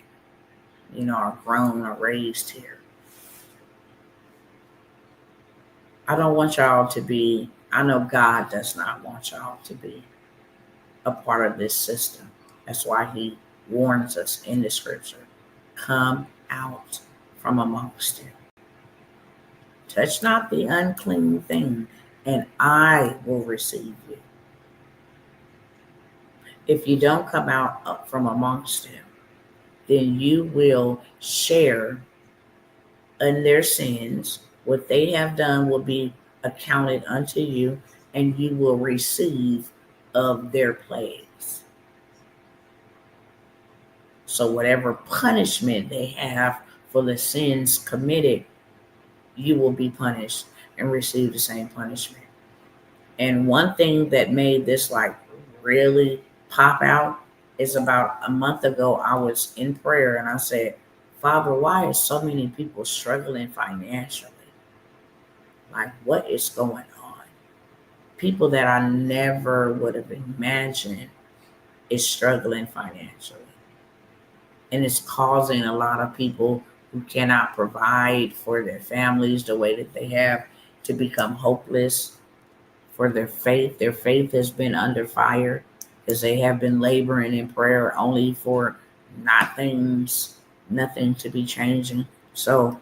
or grown or raised here. I don't want y'all to be, I know God does not want y'all to be a part of this system. That's why he warns us in the scripture. Come out from amongst them. Touch not the unclean thing, and I will receive you. If you don't come out up from amongst them, then you will share in their sins. What they have done will be accounted unto you, and you will receive of their plagues. So whatever punishment they have for the sins committed, you will be punished and receive the same punishment. And one thing that made this like really pop out is about a month ago, I was in prayer and I said, Father, why are so many people struggling financially? Like, what is going on? People that I never would have imagined is struggling financially. And it's causing a lot of people who cannot provide for their families the way that they have to become hopeless for their faith. Their faith has been under fire because they have been laboring in prayer only for nothing to be changing. So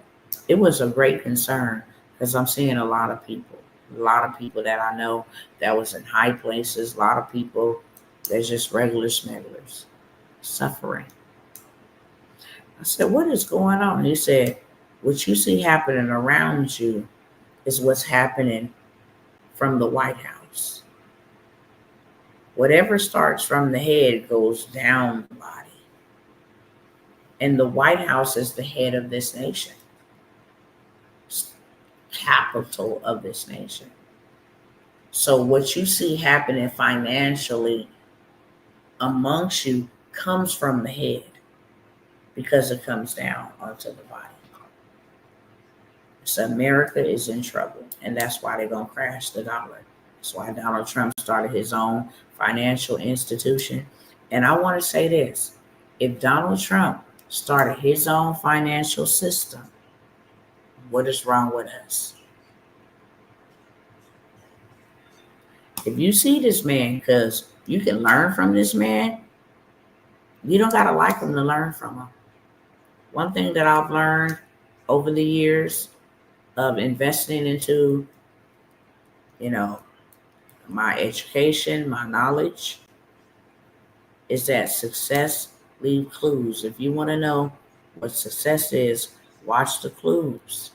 it was a great concern because I'm seeing a lot of people that I know that was in high places, a lot of people that's just regular smugglers suffering. I said, what is going on? He said, what you see happening around you is what's happening from the White House. Whatever starts from the head goes down the body. And the White House is the head of this nation, capital of this nation. So what you see happening financially amongst you comes from the head because it comes down onto the body. So America is in trouble, and that's why they're going to crash the dollar. That's why Donald Trump started his own financial institution. And I want to say this. If Donald Trump started his own financial system, what is wrong with us? If you see this man, because you can learn from this man, you don't got to like him to learn from him. One thing that I've learned over the years of investing into, my education, my knowledge, is that success leaves clues. If you want to know what success is, watch the clues.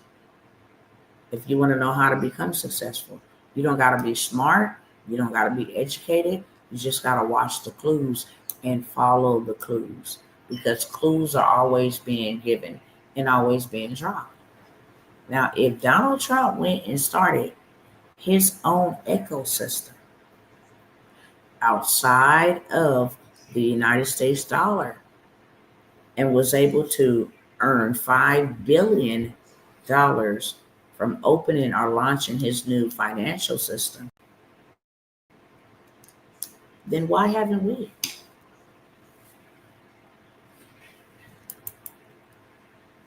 If you want to know how to become successful, you don't got to be smart. You don't got to be educated. You just got to watch the clues and follow the clues, because clues are always being given and always being dropped. Now, if Donald Trump went and started his own ecosystem outside of the United States dollar and was able to earn $5 billion from opening or launching his new financial system, then why haven't we?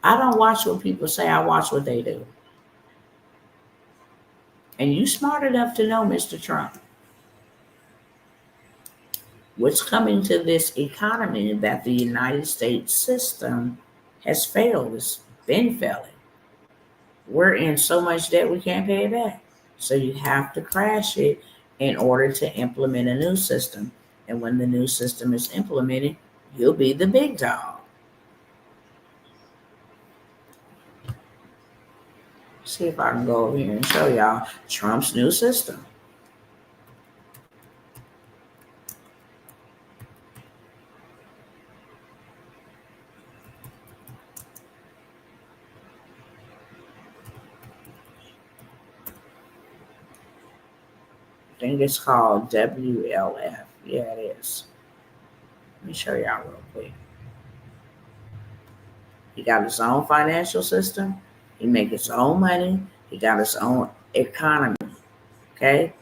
I don't watch what people say, I watch what they do. And you smart enough to know, Mr. Trump, what's coming to this economy that the United States system has failed. It's been failing. We're in so much debt we can't pay it back. So you have to crash it in order to implement a new system. And when the new system is implemented, you'll be the big dog. See if I can go over here and show y'all Trump's new system. think it's called WLF. Yeah, it is. Let me show y'all real quick. He got his own financial system. He make his own money. He got his own economy. Okay.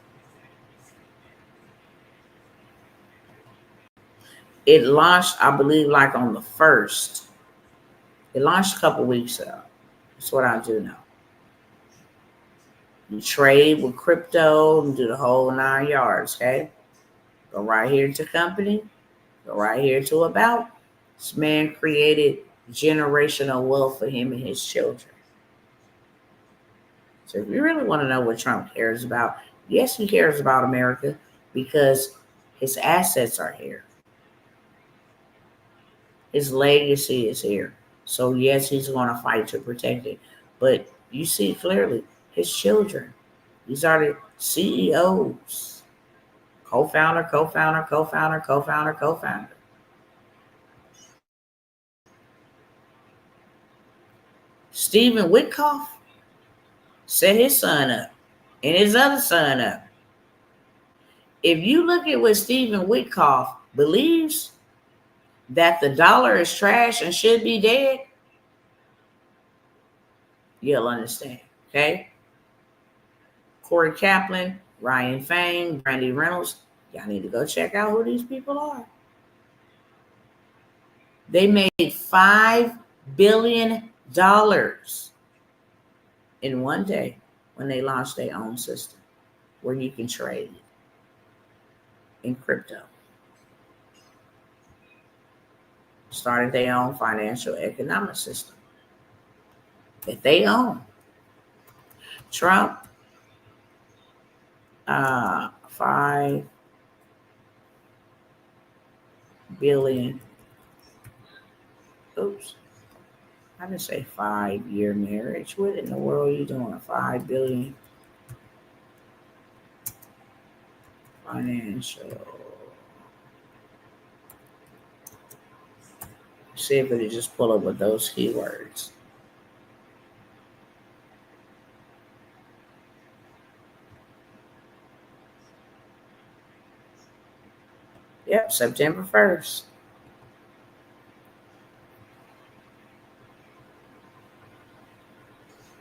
It launched, I believe, like on the 1st. It launched a couple weeks ago. That's what I do know. You trade with crypto and do the whole 9 yards, okay? Go right here to company. Go right here to about. This man created generational wealth for him and his children. So if you really want to know what Trump cares about, yes, he cares about America because his assets are here. His legacy is here. So yes, he's going to fight to protect it. But you see clearly, his children, these are the CEOs, co-founder, co-founder, co-founder, co-founder, co-founder. Stephen Witkoff set his son up and his other son up. If you look at what Stephen Witkoff believes, that the dollar is trash and should be dead, you'll understand, okay? Corey Kaplan, Ryan Fang, Brandy Reynolds, y'all need to go check out who these people are. They made $5 billion in one day when they launched their own system where you can trade in crypto. Started their own financial economic system that they own. Trump, 5 billion. Oops. I didn't say 5-year marriage. What in the world are you doing? 5 billion financial. See if it just pull up with those keywords. Yep, September 1st.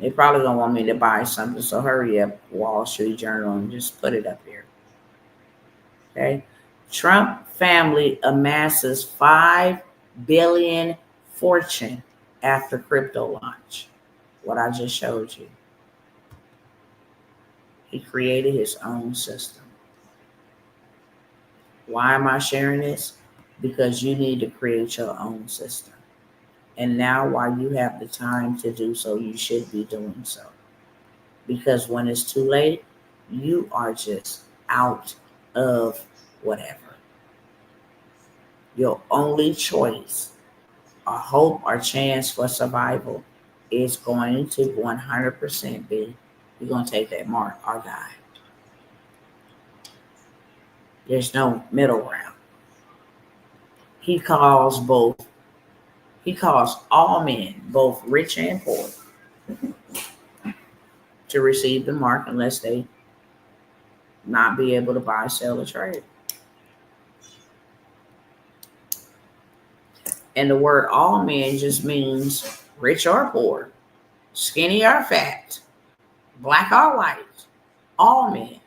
They probably don't want me to buy something, so hurry up, Wall Street Journal, and just put it up here. Okay. Trump family amasses 5 billion fortune after crypto launch. What I just showed you. He created his own system. Why am I sharing this? Because you need to create your own system. And now while you have the time to do so, you should be doing so. Because when it's too late, you are just out of whatever. Your only choice, or hope, or chance for survival is going to 100% be you're going to take that mark or die. There's no middle ground. He calls all men, both rich and poor, to receive the mark unless they not be able to buy, sell, or trade. And the word all men just means rich or poor, skinny or fat, black or white, all men.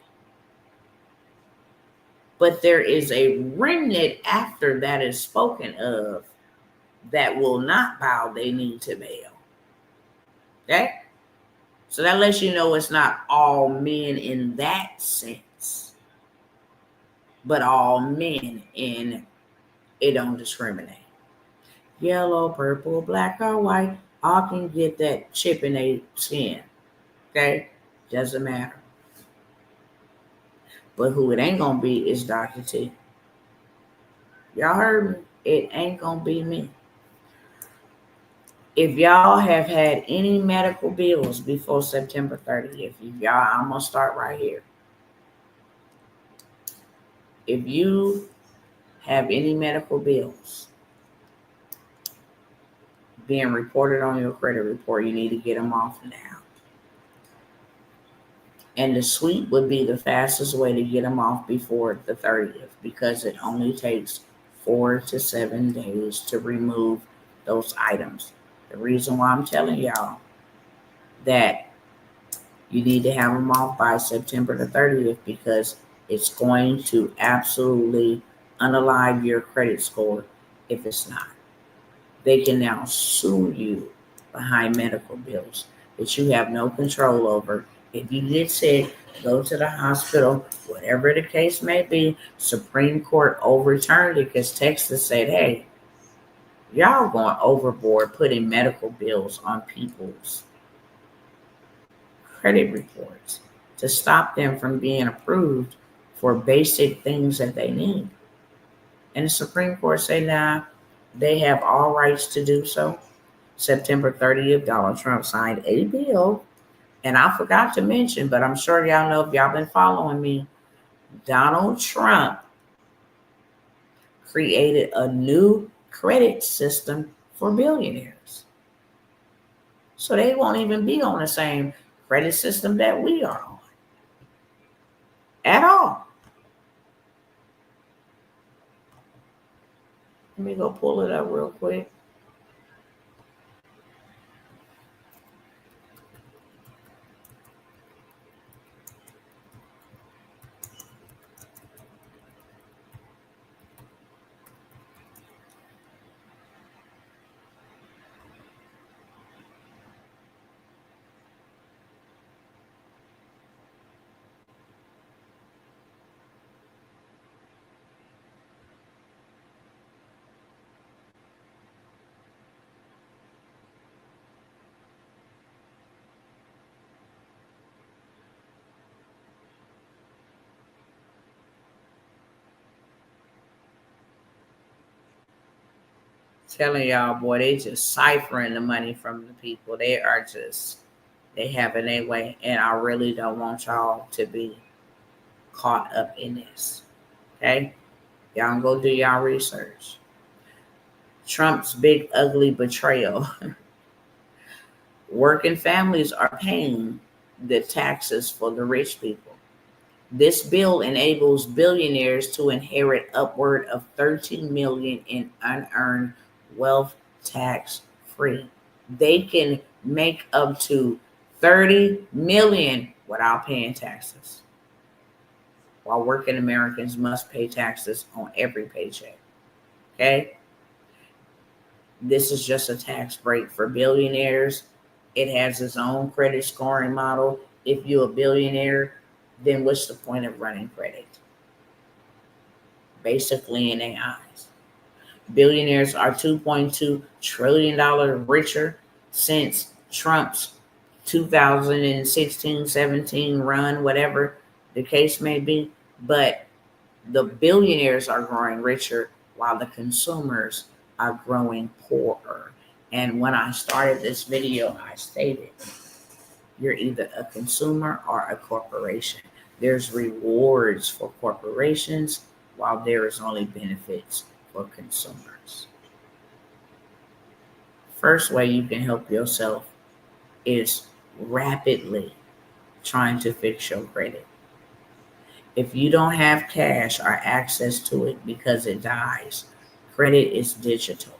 But there is a remnant after that is spoken of that will not bow they knee to Baal. Okay? So that lets you know it's not all men in that sense, but all men in it don't discriminate. Yellow, purple, black, or white, all can get that chip in their skin. Okay? Doesn't matter. But who it ain't gonna be is Dr. T. Y'all heard me? It ain't gonna be me. If y'all have had any medical bills before September 30th, I'm gonna start right here. If you have any medical bills being reported on your credit report, you need to get them off now. And the sweep would be the fastest way to get them off before the 30th because it only takes 4 to 7 days to remove those items. The reason why I'm telling y'all that you need to have them off by September the 30th because it's going to absolutely unalive your credit score if it's not. They can now sue you behind medical bills that you have no control over. If you get sick, go to the hospital, whatever the case may be. Supreme Court overturned it because Texas said, hey, y'all going overboard putting medical bills on people's credit reports to stop them from being approved for basic things that they need. And the Supreme Court say, nah, they have all rights to do so. September 30th, Donald Trump signed a bill. And I forgot to mention, but I'm sure y'all know if y'all been following me, Donald Trump created a new credit system for billionaires. So they won't even be on the same credit system that we are on at all. Let me go pull it up real quick. Telling y'all, boy, they just ciphering the money from the people. They have it their way. And I really don't want y'all to be caught up in this. Okay? Y'all go do y'all research. Trump's big ugly betrayal. Working families are paying the taxes for the rich people. This bill enables billionaires to inherit upward of 13 million in unearned wealth tax free. They can make up to 30 million without paying taxes. While working Americans must pay taxes on every paycheck. Okay? This is just a tax break for billionaires. It has its own credit scoring model. If you're a billionaire, then what's the point of running credit? Basically, in their eyes. Billionaires are $2.2 trillion richer since Trump's 2016-17 run, whatever the case may be. But the billionaires are growing richer while the consumers are growing poorer. And when I started this video, I stated, you're either a consumer or a corporation. There's rewards for corporations while there is only benefits for consumers. First way you can help yourself is rapidly trying to fix your credit. If you don't have cash or access to it because it dies, credit is digital.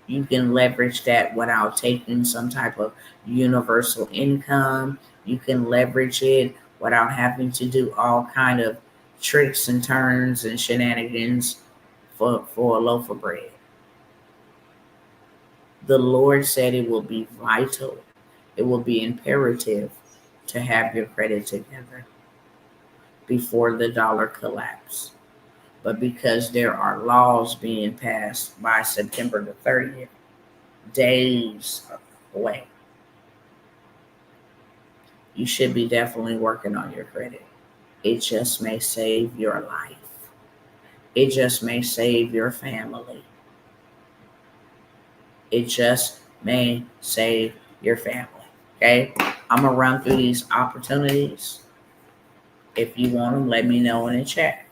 You can leverage that without taking some type of universal income. You can leverage it without having to do all kind of tricks and turns and shenanigans for a loaf of bread. The Lord said it will be vital. It will be imperative to have your credit together before the dollar collapse. But because there are laws being passed by September the 30th, days away, you should be definitely working on your credit. It just may save your life. It just may save your family. It just may save your family. Okay? I'm going to run through these opportunities. If you want them, let me know in the chat.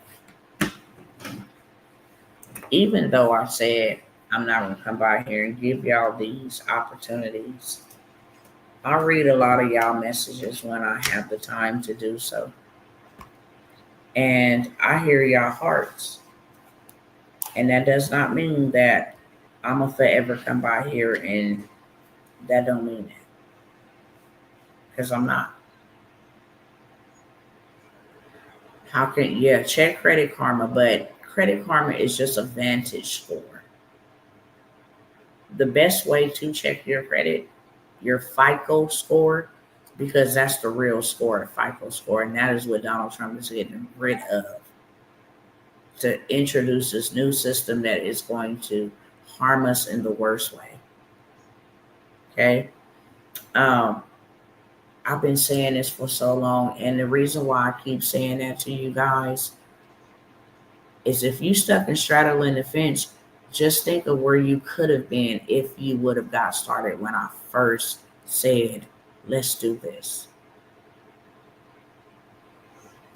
Even though I said I'm not going to come by here and give y'all these opportunities, I read a lot of y'all messages when I have the time to do so. And I hear y'all hearts. And that does not mean that I'm going to forever come by here, and that don't mean that. Because I'm not. How can, yeah, check Credit Karma, but Credit Karma is just a Vantage score. The best way to check your credit, your FICO score, because that's the real score, FICO score, and that is what Donald Trump is getting rid of, to introduce this new system that is going to harm us in the worst way. Okay. I've been saying this for so long, and the reason why I keep saying that to you guys is if you stuck and straddling the fence, just think of where you could have been if you would have got started when I first said, let's do this.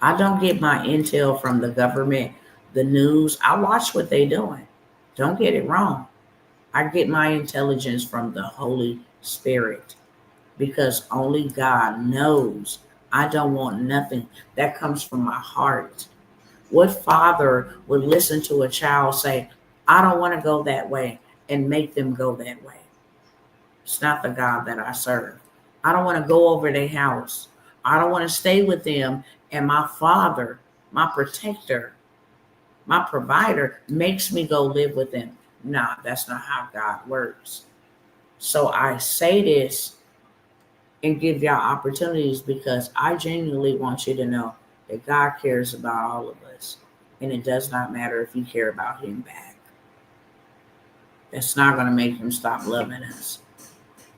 I don't get my intel from the government, the news. I watch what they're doing. Don't get it wrong. I get my intelligence from the Holy Spirit, because only God knows. I don't want nothing that comes from my heart. What father would listen to a child say, I don't want to go that way, and make them go that way? It's not the God that I serve. I don't want to go over their house. I don't want to stay with them. And my father, my protector, my provider makes me go live with them. Nah, that's not how God works. So I say this and give y'all opportunities because I genuinely want you to know that God cares about all of us. And it does not matter if you care about him back. That's not going to make him stop loving us.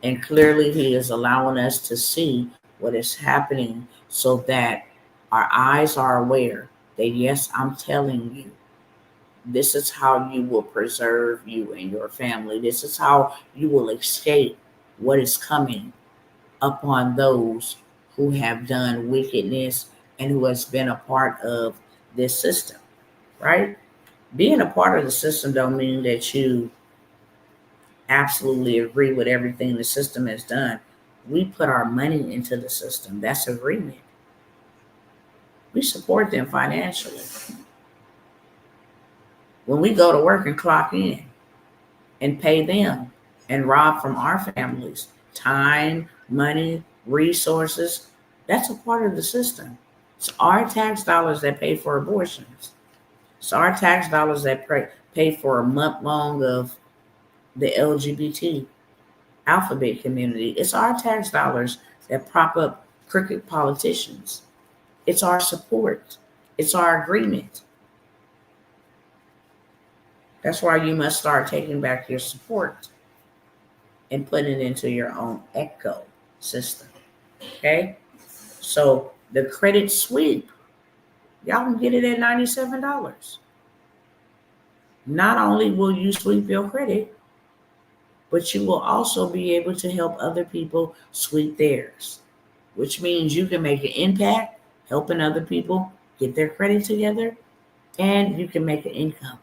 And clearly he is allowing us to see what is happening so that our eyes are aware that, yes, I'm telling you, this is how you will preserve you and your family. This is how you will escape what is coming upon those who have done wickedness and who has been a part of this system, right? Being a part of the system don't mean that you absolutely agree with everything the system has done. We put our money into the system. That's agreement. We support them financially. When we go to work and clock in and pay them and rob from our families, time, money, resources, that's a part of the system. It's our tax dollars that pay for abortions. It's our tax dollars that pay for a month long of the LGBT alphabet community. It's our tax dollars that prop up crooked politicians. It's our support. It's our agreement. That's why you must start taking back your support and putting it into your own echo system. Okay? So the credit sweep, y'all can get it at $97. Not only will you sweep your credit, but you will also be able to help other people sweep theirs, which means you can make an impact helping other people get their credit together, and you can make an income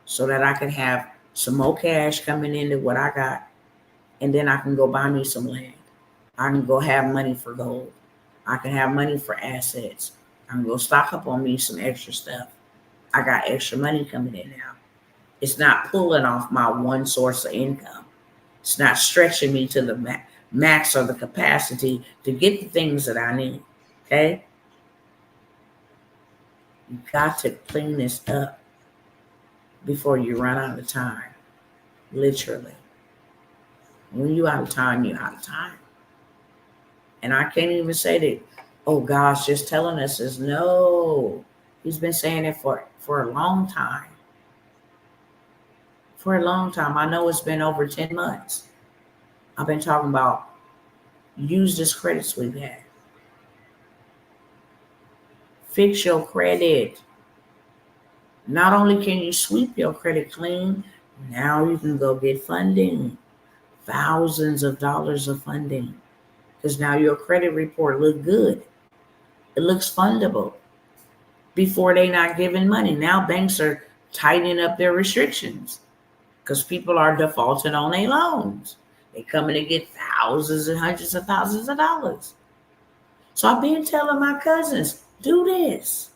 so that I can have some more cash coming into what I got, and then I can go buy me some land. I can go have money for gold. I can have money for assets. I can go stock up on me some extra stuff. I got extra money coming in now. It's not pulling off my one source of income. It's not stretching me to the max or the capacity to get the things that I need. Okay? You got to clean this up before you run out of time. Literally. When you out of time, you're out of time. And I can't even say that, oh, God's just telling us this. No. He's been saying it for a long time. For a long time. I know it's been over 10 months. I've been talking about use this credit sweep had. Fix your credit. Not only can you sweep your credit clean, now you can go get funding. Thousands of dollars of funding. Because now your credit report look good. It looks fundable. Before they not giving money. Now banks are tightening up their restrictions because people are defaulting on their loans. They coming to get thousands and hundreds of thousands of dollars. So I've been telling my cousins, do this.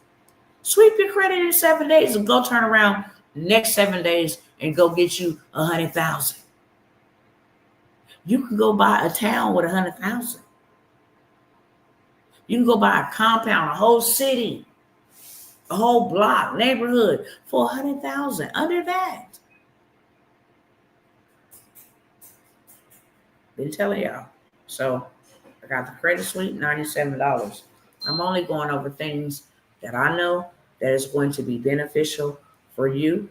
Sweep your credit in 7 days and go turn around next 7 days and go get you 100,000. You can go buy a town with 100,000. You can go buy a compound, a whole city, a whole block, neighborhood for 100,000. Under that. Been telling y'all. So I got the credit suite, $97. I'm only going over things that I know that is going to be beneficial for you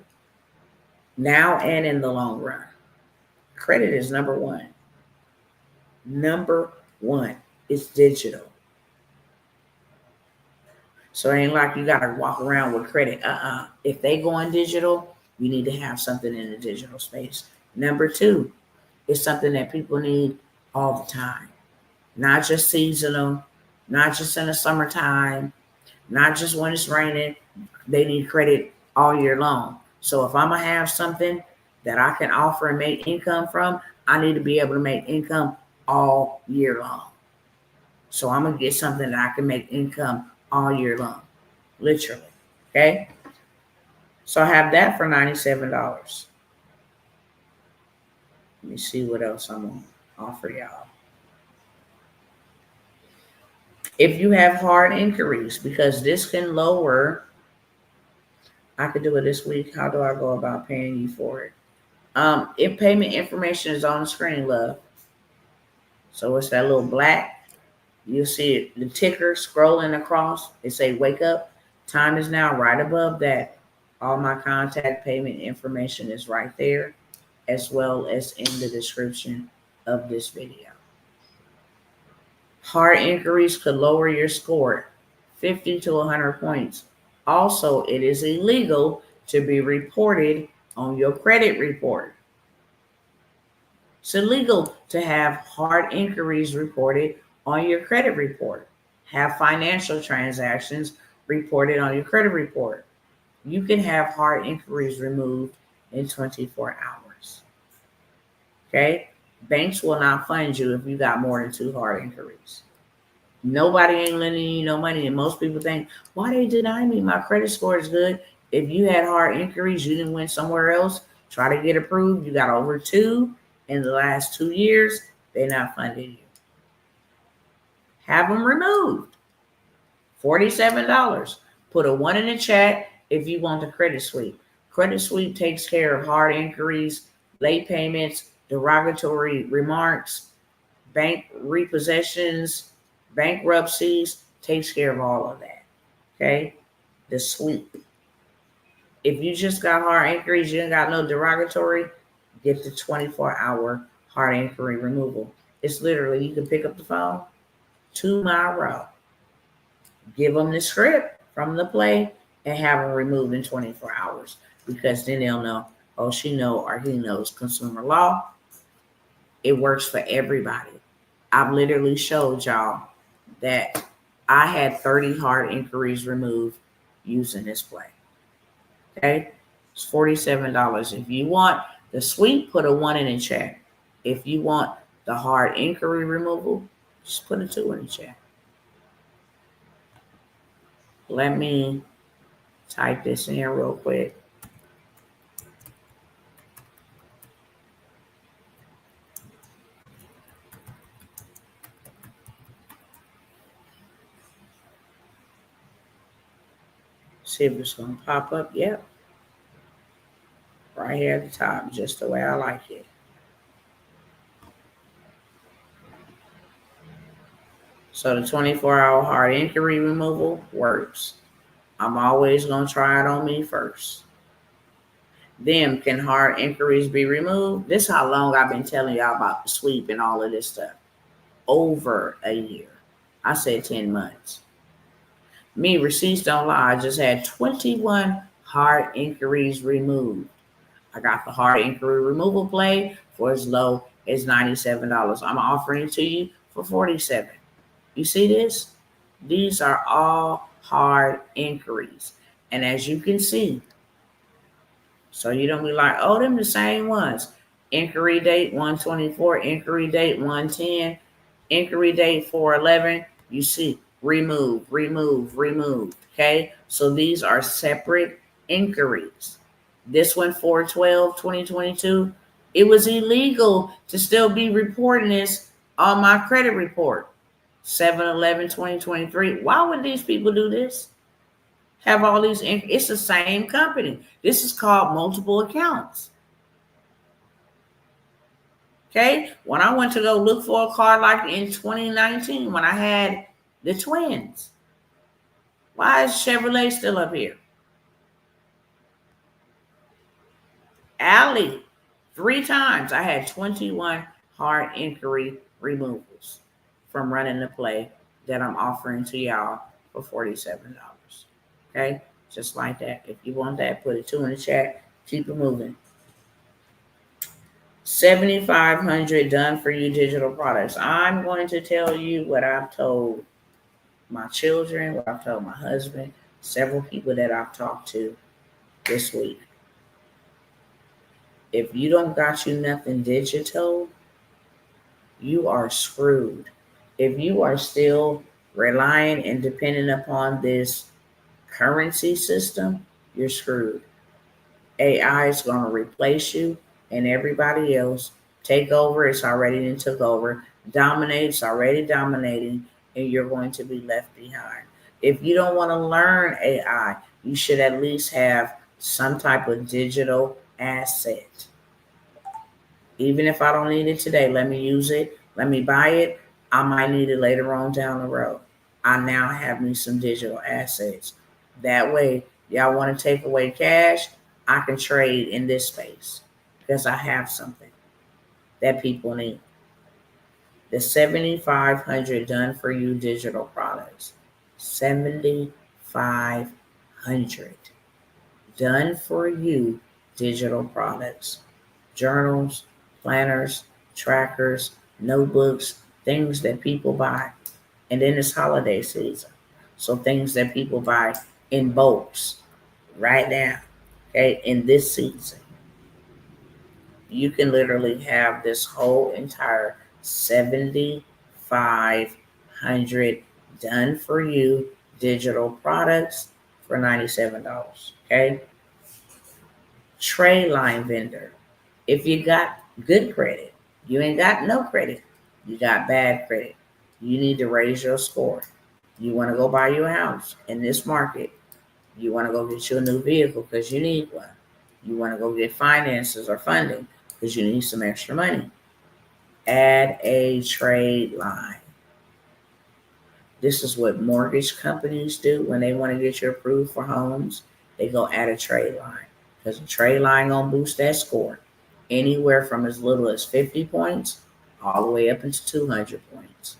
now and in the long run. Credit is number one. Number one is digital. So it ain't like you got to walk around with credit. If they going digital, you need to have something in the digital space. Number two is something that people need all the time. Not just seasonal, not just in the summertime, not just when it's raining. They need credit all year long. So if I'm going to have something that I can offer and make income from, I need to be able to make income all year long. So I'm going to get something that I can make income all year long, literally. Okay. So I have that for $97. Let me see what else I'm going to offer y'all. If you have hard inquiries, because this can lower, I could do it this week. How do I go about paying you for it? If payment information is on the screen, love. So it's that little black. You'll see it, the ticker scrolling across. It say wake up. Time is now. Right above that, all my contact payment information is right there, as well as in the description of this video. Hard inquiries could lower your score 50 to 100 points. Also, it is illegal to be reported on your credit report. It's illegal to have hard inquiries reported on your credit report. Have financial transactions reported on your credit report. You can have hard inquiries removed in 24 hours. Okay? Banks will not fund you if you got more than 2 hard inquiries. Nobody ain't lending you no money. And most people think, why they deny me? My credit score is good. If you had hard inquiries, you didn't went somewhere else, try to get approved, you got over 2 in the last 2 years, they're not funding you. Have them removed. $47. Put a 1 in the chat if you want the credit suite. Credit suite takes care of hard inquiries, late payments, derogatory remarks, bank repossessions, bankruptcies, takes care of all of that. Okay? The suite. If you just got hard inquiries, you ain't got no derogatory, get the 24-hour hard inquiry removal. It's literally, you can pick up the phone tomorrow, give them the script from the play, and have them removed in 24 hours. Because then they'll know, oh, she know or he knows consumer law. It works for everybody. I've literally showed y'all that I had 30 hard inquiries removed using this play. Okay? It's $47. If you want the suite, put a 1 in the chat. If you want the hard inquiry removal, just put a 2 in the chat. Let me type this in real quick. See if it's going to pop up. Yep. Right here at the top, just the way I like it. So the 24-hour hard inquiry removal works. I'm always going to try it on me first. Then, can hard inquiries be removed? This is how long I've been telling y'all about the sweep and all of this stuff. Over a year. I said 10 months. Me, receipts don't lie. I just had 21 hard inquiries removed. I got the hard inquiry removal play for as low as $97. I'm offering it to you for $47. You see this? These are all hard inquiries. And as you can see, so you don't be like, oh, them the same ones. Inquiry date 124, inquiry date 110, inquiry date 411. You see, remove, remove, remove. Okay, so these are separate inquiries. This one, 412, 2022, it was illegal to still be reporting this on my credit report. 711, 2023. Why would these people do this? Have all these, it's the same company. This is called multiple accounts. Okay, when I went to go look for a car like in 2019, when I had the twins, why is Chevrolet still up here? Alley, 3 times I had 21 hard inquiry removals from running the play that I'm offering to y'all for $47. Okay, just like that. If you want that, put a 2 in the chat. Keep it moving. 7,500 done for you digital products. I'm going to tell you what I've told my children, what I've told my husband, several people that I've talked to this week. If you don't got you nothing digital, you are screwed. If you are still relying and depending upon this currency system, you're screwed. AI is going to replace you and everybody else. Take over. It's already took over. Dominate. It's already dominating, and you're going to be left behind. If you don't want to learn AI, you should at least have some type of digital asset. Even if I don't need it today, let me use it. Let me buy it. I might need it later on down the road. I now have me some digital assets. That way, y'all want to take away cash, I can trade in this space because I have something that people need. The 7,500 done for you digital products. 7,500 done for you digital products. Journals, planners, trackers, notebooks, things that people buy. And then it's holiday season. So things that people buy in bulks right now, okay, in this season. You can literally have this whole entire 7,500 done for you digital products for $97, okay? Trade line vendor. If you got good credit, you ain't got no credit, you got bad credit, you need to raise your score. You want to go buy you a house in this market. You want to go get you a new vehicle because you need one. You want to go get finances or funding because you need some extra money. Add a trade line. This is what mortgage companies do when they want to get you approved for homes. They go add a trade line because a trade line gonna boost that score anywhere from as little as 50 points all the way up into 200 points.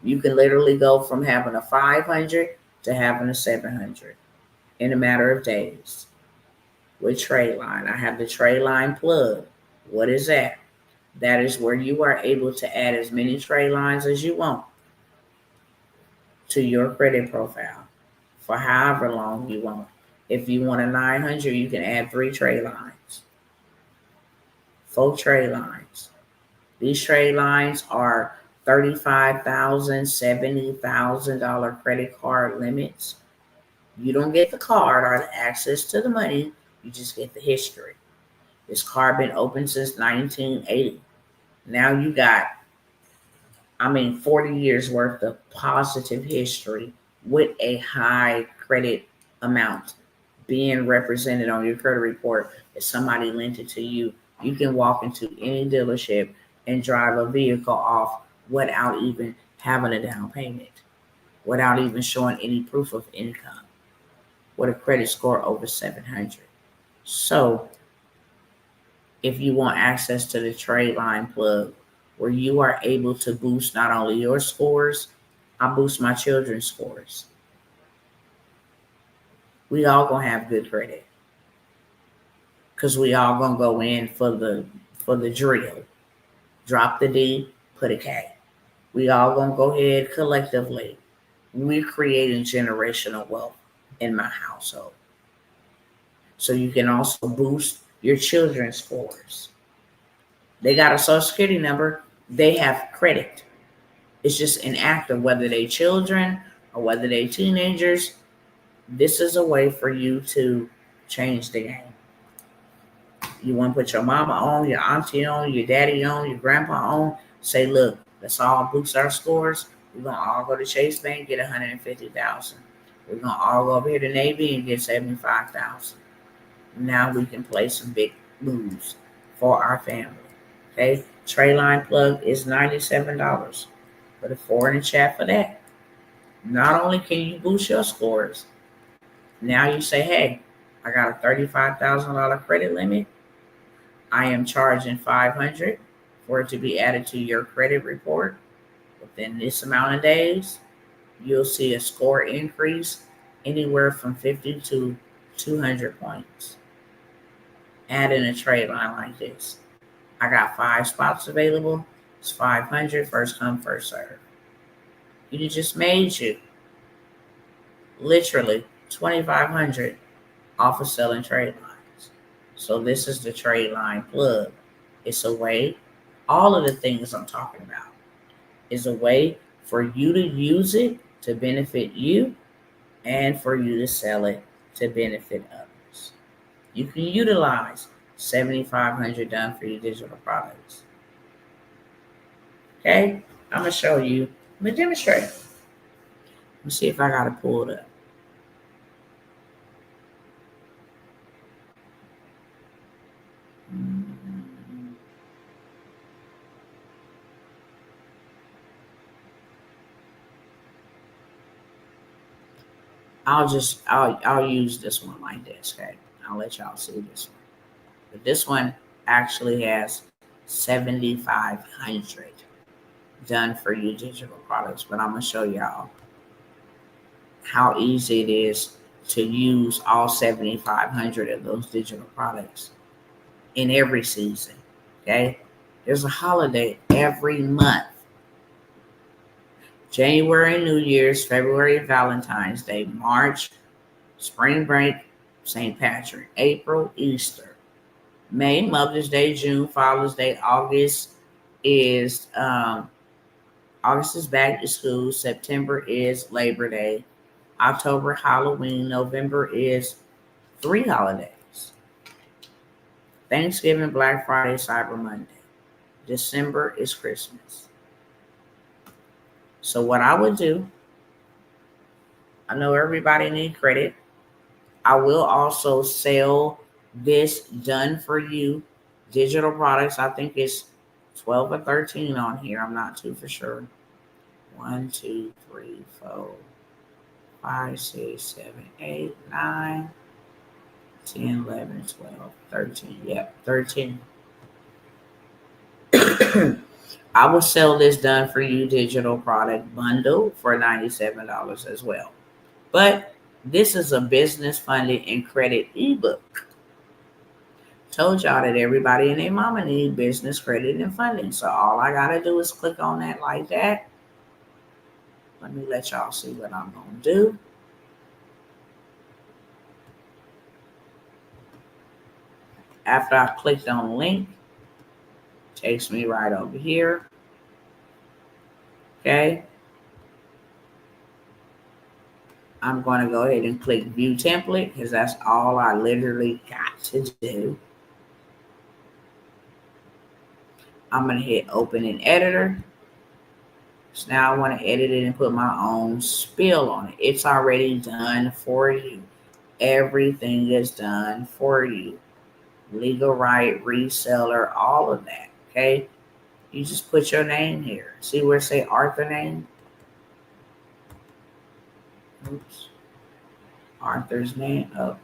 You can literally go from having a 500 to having a 700 in a matter of days with trade line. I have the trade line plug. What is that? That is where you are able to add as many trade lines as you want to your credit profile for however long you want. If you want a 900, you can add 3 trade lines, 4 trade lines. These trade lines are $35,000, $70,000 credit card limits. You don't get the card or the access to the money. You just get the history. This card been open since 1980. Now you got, 40 years worth of positive history with a high credit amount being represented on your credit report. If somebody lent it to you, you can walk into any dealership and drive a vehicle off without even having a down payment, without even showing any proof of income, with a credit score over 700. So if you want access to the trade line plug, where you are able to boost not only your scores, I boost my children's scores. We all gonna have good credit because we all gonna go in for the drill. Drop the D, put a K. We all gonna go ahead collectively. We're creating generational wealth in my household. So you can also boost your children's scores. They got a social security number. They have credit. It's just inactive, whether they children or whether they teenagers. This is a way for you to change the game. You want to put your mama on, your auntie on, your daddy on, your grandpa on. Say, look, let's all boost our scores. We're gonna all go to Chase Bank, get 150,000. We're gonna all go over here to Navy and get 75,000. Now we can play some big moves for our family. Okay, tray line plug is $97. Put a 4 in the chat for that. Not only can you boost your scores, now you say, hey, I got a $35,000 credit limit. I am charging $500 for it to be added to your credit report. Within this amount of days, you'll see a score increase anywhere from 50 to 200 points. Add in a trade line like this. I got 5 spots available. It's 500, first come, first serve. You just made you literally 2,500 off of selling trade lines. So this is the trade line plug. It's a way, all of the things I'm talking about is a way for you to use it to benefit you and for you to sell it to benefit others. You can utilize 7,500 done for your digital products. Okay, I'm gonna show you. I'm gonna demonstrate. Let me see if I got it pulled up. I'll use this one like this. Okay, I'll let y'all see this one. But this one actually has 7,500 done for you digital products. But I'm gonna show y'all how easy it is to use all 7,500 of those digital products in every season. Okay, there's a holiday every month. January, New Year's, February, Valentine's Day, March, spring break, St. Patrick, April, Easter, May, Mother's Day, June, Father's Day, August is back to school. September is Labor Day. October, Halloween. November is 3 holidays: Thanksgiving, Black Friday, Cyber Monday. December is Christmas. So what I would do, I know everybody needs credit. I will also sell this done for you digital products. I think it's 12 or 13 on here. I'm not too for sure. 1, 2, 3, 4, 5, 6, 7, 8, 9, 10, 11, 12, 13. Yep, 13. I will sell this done for you digital product bundle for $97 as well. But this is a business funding and credit ebook. Told y'all that everybody and their mama need business credit and funding. So all I gotta do is click on that like that. Let me let y'all see what I'm gonna do. After I clicked on the link, takes me right over here. Okay. I'm going to go ahead and click view template because that's all I literally got to do. I'm going to hit open in editor. So now I want to edit it and put my own spill on it. It's already done for you. Everything is done for you. Legal right, reseller, all of that. Okay. You just put your name here. See where it say Arthur name? Oops. Arthur's name. Oh.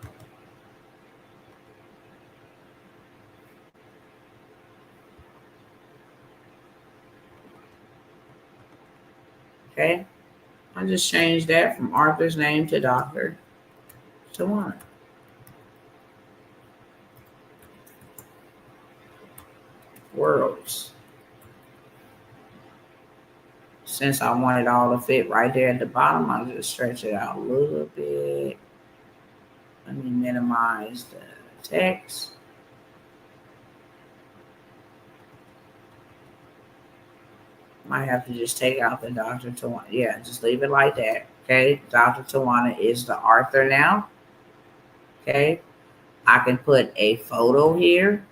Okay. I just changed that from Arthur's name to Dr. Tawana. Worlds. Since I want it all to fit right there at the bottom, I'll just stretch it out a little bit. Let me minimize the text. Might have to just take out the Dr. Tawana. Yeah, just leave it like that. Okay, Dr. Tawana is the author now. Okay, I can put a photo here.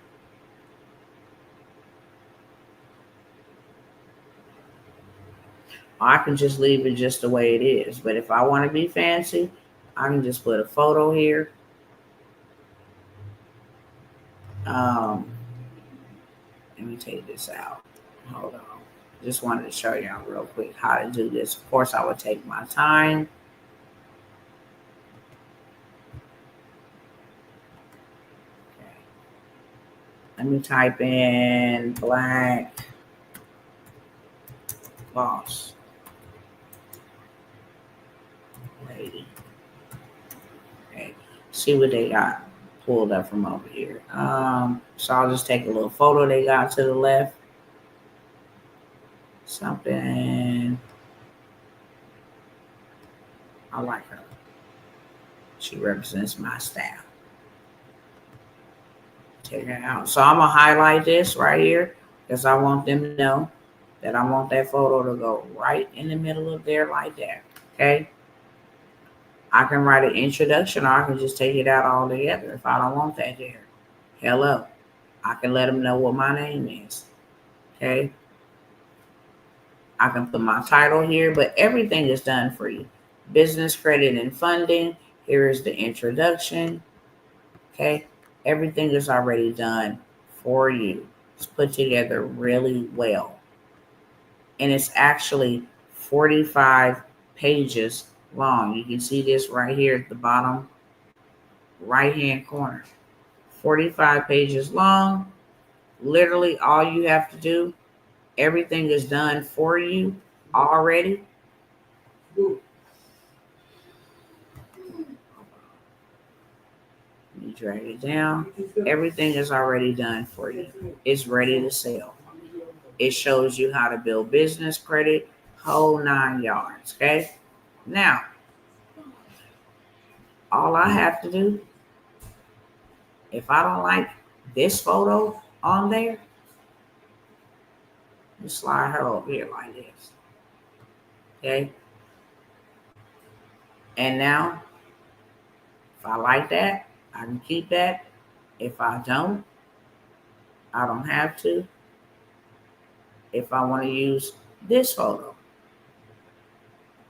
I can just leave it just the way it is. But if I want to be fancy, I can just put a photo here. Let me take this out. Hold on. Just wanted to show y'all real quick how to do this. Of course, I would take my time. Okay. Let me type in black boss lady. Okay. See what they got pulled up from over here. So I'll just take a little photo they got to the left. Something. I like her. She represents my style. Take her out. So I'm going to highlight this right here because I want them to know that I want that photo to go right in the middle of there like that. Okay? I can write an introduction or I can just take it out all together if I don't want that there. Hello. I can let them know what my name is. Okay? I can put my title here, but everything is done for you. Business credit and funding. Here is the introduction. Okay? Everything is already done for you. It's put together really well. And it's actually 45 pages long. You can see this right here at the bottom right-hand corner. 45 pages long. Literally all you have to do, everything is done for you already. Let me drag it down. Everything is already done for you. It's ready to sell. It shows you how to build business credit, whole 9 yards. Okay? Now, all I have to do, if I don't like this photo on there, just slide her over here like this. Okay? And now, if I like that, I can keep that. If I don't have to. If I want to use this photo,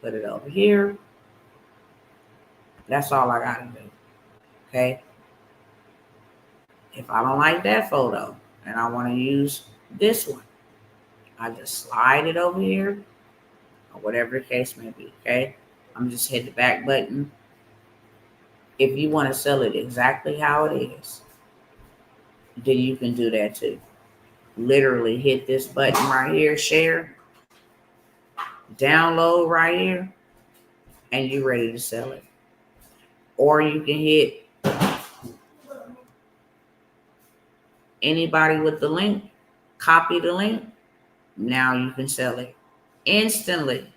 put it over here. That's all I got to do. Okay? If I don't like that photo and I want to use this one, I just slide it over here or whatever the case may be. Okay? I'm just hit the back button. If you want to sell it exactly how it is, then you can do that too. Literally hit this button right here, share, download right here, and you're ready to sell it. Or you can hit anybody with the link, copy the link. Now you can sell it instantly.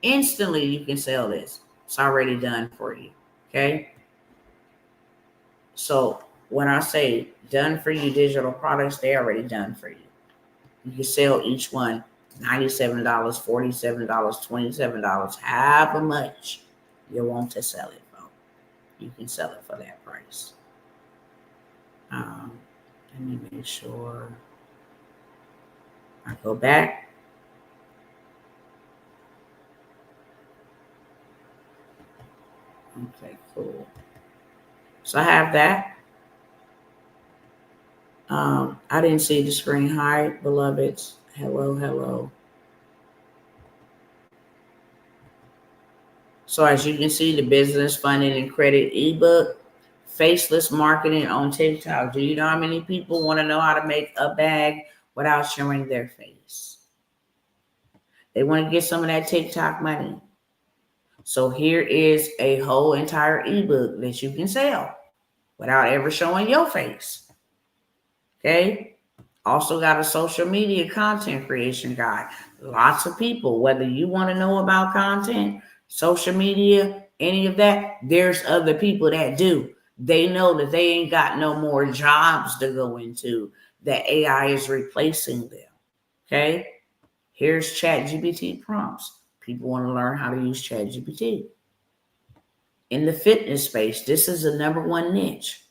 Instantly you can sell this. It's already done for you. Okay? So when I say done for you digital products, they're already done for you. You can sell each one $97, $47, $27, however much you want to sell it for. You can sell it for that price. Let me make sure I go back. Okay, cool. So I have that. I didn't see the screen. Hi, beloveds. Hello, hello. So as you can see, the business funding and credit ebook, faceless marketing on TikTok. Do you know how many people want to know how to make a bag without showing their face? They want to get some of that TikTok money. So here is a whole entire ebook that you can sell without ever showing your face. Okay? Also got a social media content creation guide. Lots of people, whether you want to know about content, social media, any of that, there's other people that do. They know that they ain't got no more jobs to go into, that AI is replacing them. Okay? Here's ChatGPT prompts. People want to learn how to use ChatGPT. In the fitness space, this is the number one niche.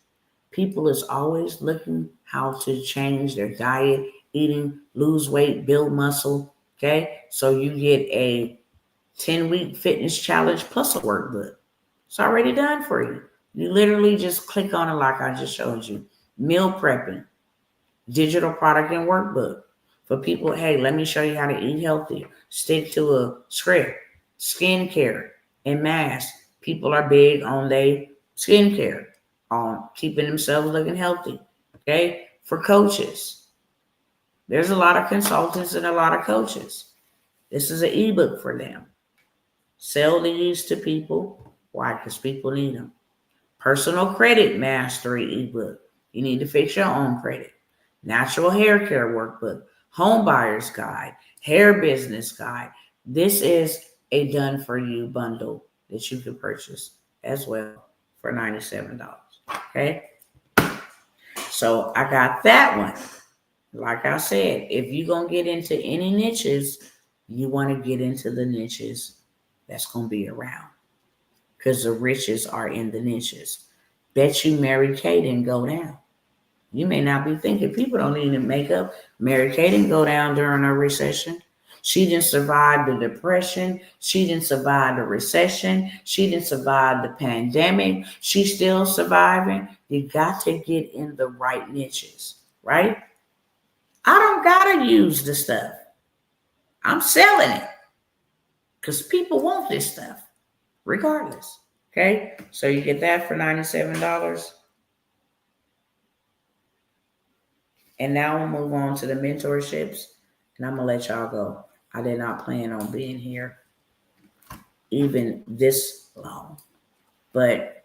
People is always looking how to change their diet, eating, lose weight, build muscle. Okay, so you get a 10-week fitness challenge plus a workbook. It's already done for you. You literally just click on it like I just showed you. Meal prepping, digital product and workbook. For people, hey, let me show you how to eat healthy. Stick to a script. Skincare and masks. People are big on their skincare, on keeping themselves looking healthy. Okay? For coaches, there's a lot of consultants and a lot of coaches. This is an ebook for them. Sell these to people. Why? Because people need them. Personal credit mastery ebook. You need to fix your own credit. Natural hair care workbook. Home buyer's guide. Hair business guide. This is a done for you bundle that you can purchase as well for $97. Okay. So I got that one. Like I said, if you're going to get into any niches, you want to get into the niches that's going to be around, because the riches are in the niches. Bet you Mary Kay didn't go down. You may not be thinking people don't need makeup. Mary Kay didn't go down during a recession. She didn't survive the depression. She didn't survive the recession. She didn't survive the pandemic. She's still surviving. You got to get in the right niches, right? I don't got to use the stuff. I'm selling it because people want this stuff regardless. Okay, so you get that for $97. And now we'll move on to the mentorships, and I'm going to let y'all go. I did not plan on being here even this long, but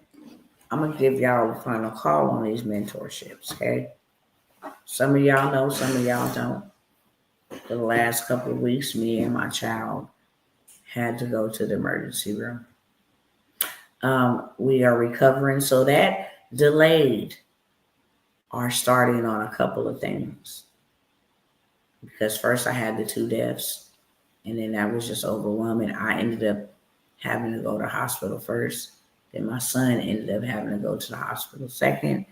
I'm going to give y'all a final call on these mentorships, okay? Some of y'all know, some of y'all don't. For the last couple of weeks, me and my child had to go to the emergency room. We are recovering, so that delayed our starting on a couple of things. Because first I had the 2 deaths, and then that was just overwhelming. I ended up having to go to the hospital first. Then my son ended up having to go to the hospital second,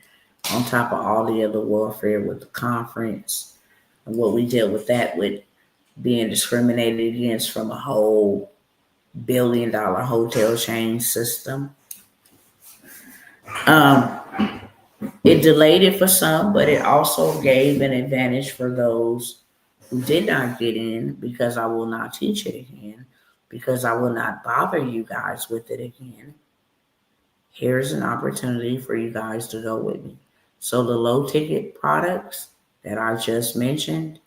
on top of all the other warfare with the conference and what we dealt with that, with being discriminated against from a whole billion-dollar hotel chain system. It delayed it for some, but it also gave an advantage for those who did not get in, because I will not teach it again, because I will not bother you guys with it again. Here's an opportunity for you guys to go with me. So the low ticket products that I just mentioned,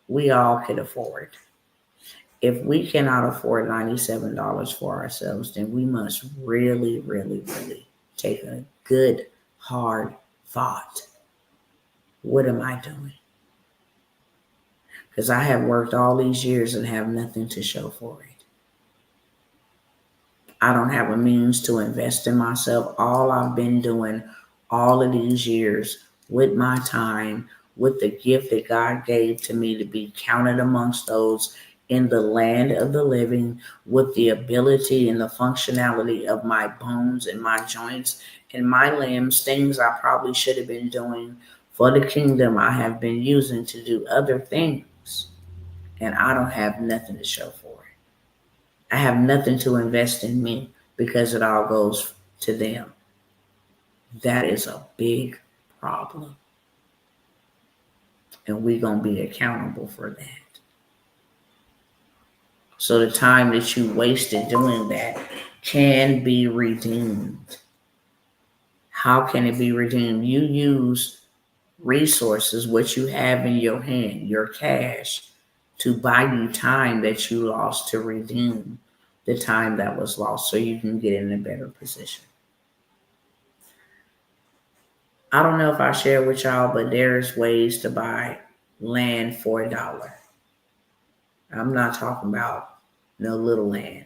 we all can afford. If we cannot afford $97 for ourselves, then we must really, really, really take a good, hard thought. What am I doing? Because I have worked all these years and have nothing to show for it. I don't have a means to invest in myself. All I've been doing all of these years with my time, with the gift that God gave to me to be counted amongst those in the land of the living, with the ability and the functionality of my bones and my joints and my limbs, things I probably should have been doing for the kingdom, I have been using to do other things. And I don't have nothing to show for it. I have nothing to invest in me, because it all goes to them. That is a big problem. And we're going to be accountable for that. So the time that you wasted doing that can be redeemed. How can it be redeemed? You use resources, what you have in your hand, your cash, to buy you time that you lost, to redeem the time that was lost, so you can get in a better position. I don't know if I share with y'all, but there's ways to buy land for $1. I'm not talking about no little land.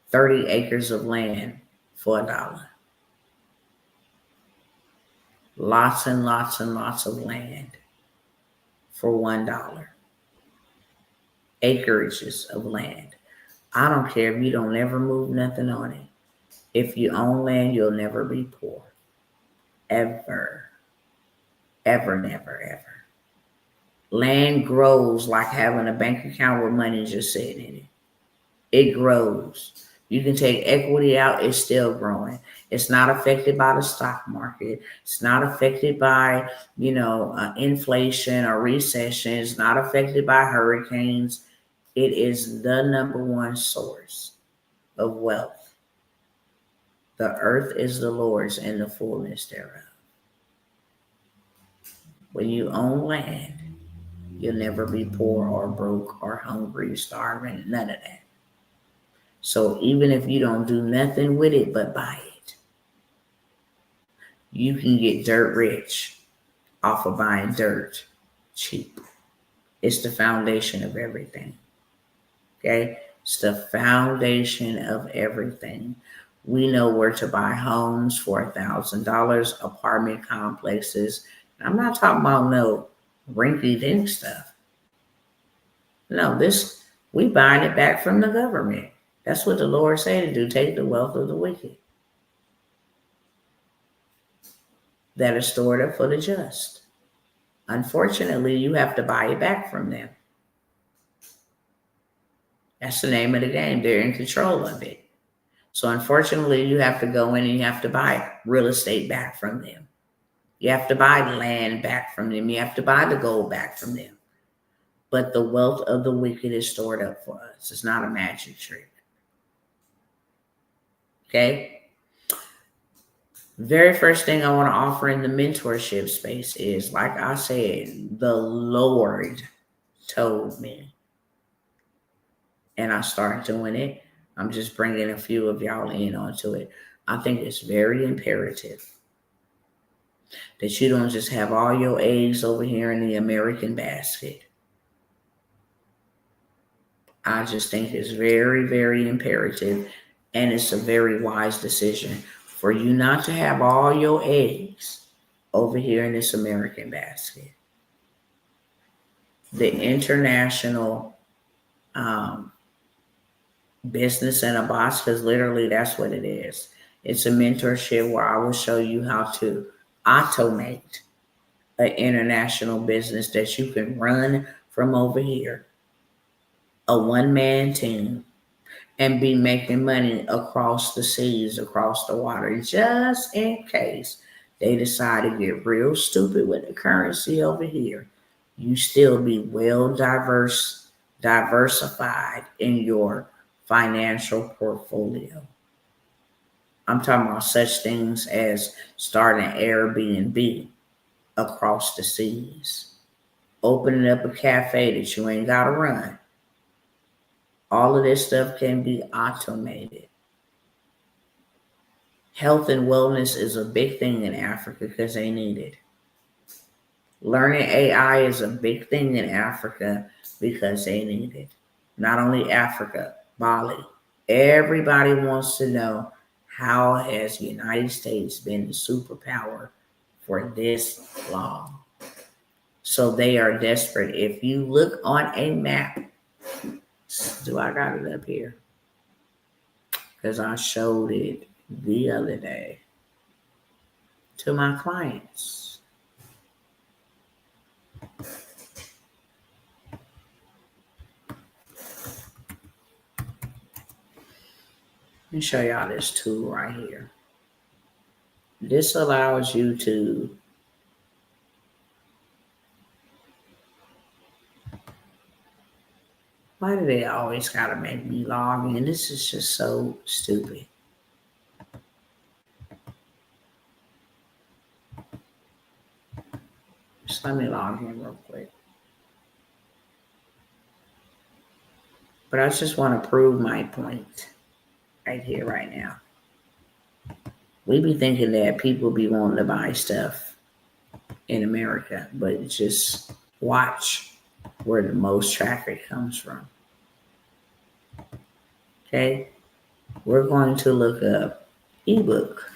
30 acres of land for $1. Lots and lots and lots of land for $1. acreages of land. I don't care if you don't ever move nothing on it. If you own land, you'll never be poor. Ever. Ever, never, ever. Land grows like having a bank account with money just sitting in it. It grows. You can take equity out, it's still growing. It's not affected by the stock market. It's not affected by, inflation or recession. It's not affected by hurricanes. It is the number one source of wealth. The earth is the Lord's and the fullness thereof. When you own land, you'll never be poor or broke or hungry, starving, none of that. So even if you don't do nothing with it but buy it, you can get dirt rich off of buying dirt cheap. It's the foundation of everything. Okay? It's the foundation of everything. We know where to buy homes for $1,000, apartment complexes. I'm not talking about no rinky-dink stuff. No, we buying it back from the government. That's what the Lord said to do. Take the wealth of the wicked that is stored up for the just. Unfortunately, you have to buy it back from them. That's the name of the game. They're in control of it. So unfortunately, you have to go in and you have to buy real estate back from them. You have to buy the land back from them. You have to buy the gold back from them. But the wealth of the wicked is stored up for us. It's not a magic trick. Okay? Very first thing I want to offer in the mentorship space is, like I said, the Lord told me. And I started doing it. I'm just bringing a few of y'all in onto it. I think it's very imperative that you don't just have all your eggs over here in the American basket. I just think it's very, very imperative, and it's a very wise decision for you not to have all your eggs over here in this American basket. The international business in a box, because literally that's what it is. It's a mentorship where I will show you how to automate an international business that you can run from over here, a one-man team, and be making money across the seas, across the water, just in case they decide to get real stupid with the currency over here. You still be well diversified in your financial portfolio. I'm talking about such things as starting Airbnb across the seas, opening up a cafe that you ain't got to run. All of this stuff can be automated. Health and wellness is a big thing in Africa because they need it. Learning AI is a big thing in Africa because they need it. Not only Africa, Bali. Everybody wants to know, how has the United States been the superpower for this long? So they are desperate. If you look on a map, do I got it up here? Because I showed it the other day to my clients. Let me show y'all this tool right here. This allows you to why do they always gotta make me log in? This is just so stupid. Just let me log in real quick. But I just want to prove my point right here, right now. We be thinking that people be wanting to buy stuff in America, but just watch where the most traffic comes from. Okay, we're going to look up ebook,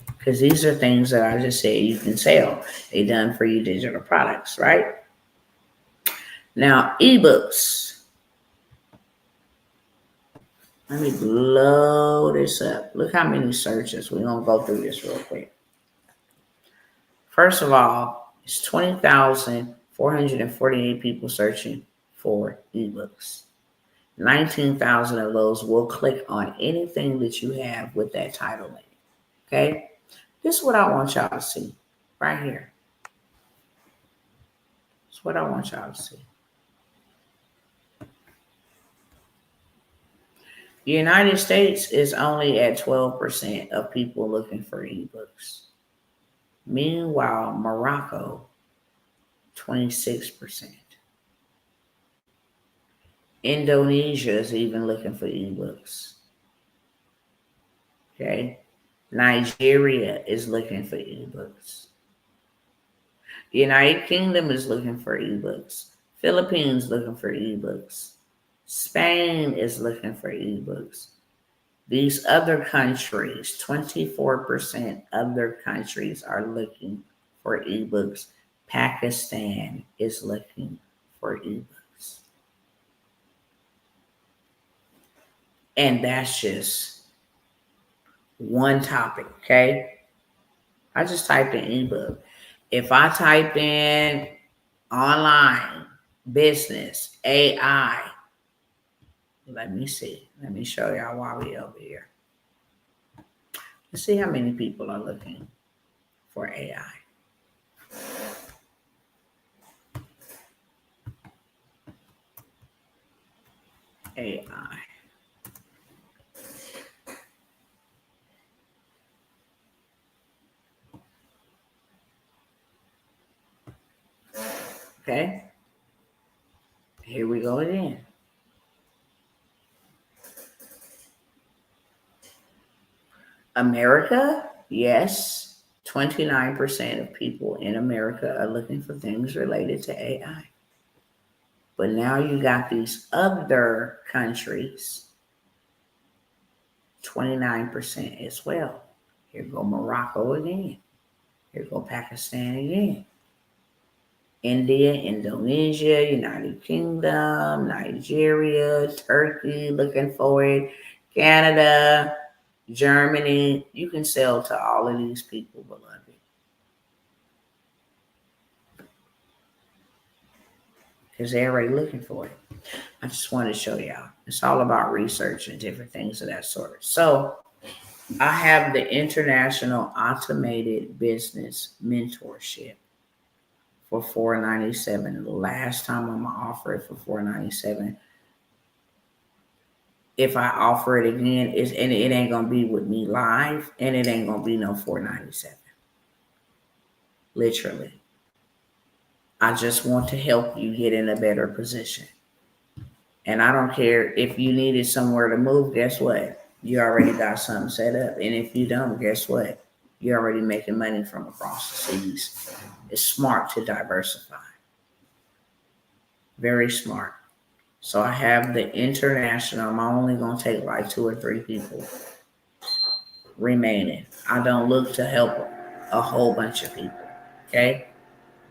because these are things that I just said you can sell. They done for you digital products, right? Now, ebooks. Let me blow this up. Look how many searches. We're going to go through this real quick. First of all, it's 20,448 people searching for ebooks. 19,000 of those will click on anything that you have with that title in it. Okay? This is what I want y'all to see right here. This is what I want y'all to see. The United States is only at 12% of people looking for ebooks. Meanwhile, Morocco, 26%. Indonesia is even looking for ebooks. Okay? Nigeria is looking for ebooks. The United Kingdom is looking for ebooks. Philippines looking for ebooks. Spain is looking for ebooks. These other countries, 24% other countries are looking for ebooks. Pakistan is looking for ebooks. And that's just one topic, okay? I just typed in ebook. If I type in online, business, AI, let me see. Let me show y'all why we over here. Let's see how many people are looking for AI. AI. Okay. Here we go again. America, yes, 29% of people in America are looking for things related to AI. But now you got these other countries, 29% as well. Here go Morocco again. Here go Pakistan again. India, Indonesia, United Kingdom, Nigeria, Turkey looking for it, Canada, Germany. You can sell to all of these people, beloved. Because they're already looking for it. I just wanted to show y'all. It's all about research and different things of that sort. So I have the International Automated Business Mentorship for $497. The last time I'm gonna offer it for $497. If I offer it again, it ain't gonna be with me live, and it ain't gonna be no $497. Literally. I just want to help you get in a better position. And I don't care if you needed somewhere to move, guess what? You already got something set up. And if you don't, guess what? You're already making money from across the seas. It's smart to diversify. Very smart. So I have the international. I'm only going to take like 2 or 3 people remaining. I don't look to help a whole bunch of people. Okay?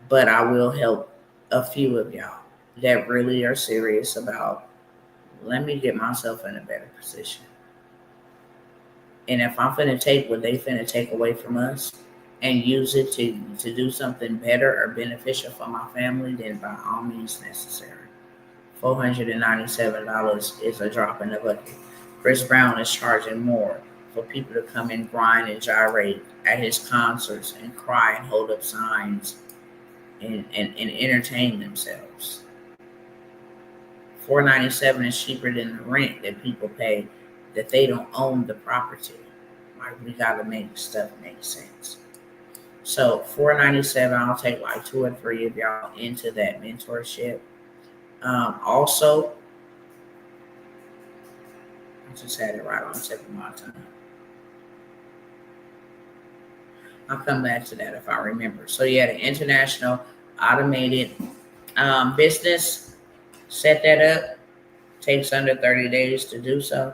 But I will help a few of y'all that really are serious about, let me get myself in a better position. And if I'm finna take what they finna take away from us and use it to do something better or beneficial for my family, then by all means necessary. $497 is a drop in the bucket. Chris Brown is charging more for people to come and grind and gyrate at his concerts and cry and hold up signs and entertain themselves. $497 is cheaper than the rent that people pay that they don't own the property. Like, we gotta make stuff make sense. So $497, I'll take like 2 or 3 of y'all into that mentorship. Also, I just had it right on the tip of my tongue. I'll come back to that if I remember. So yeah, the International Automated Business, set that up. Takes under 30 days to do so.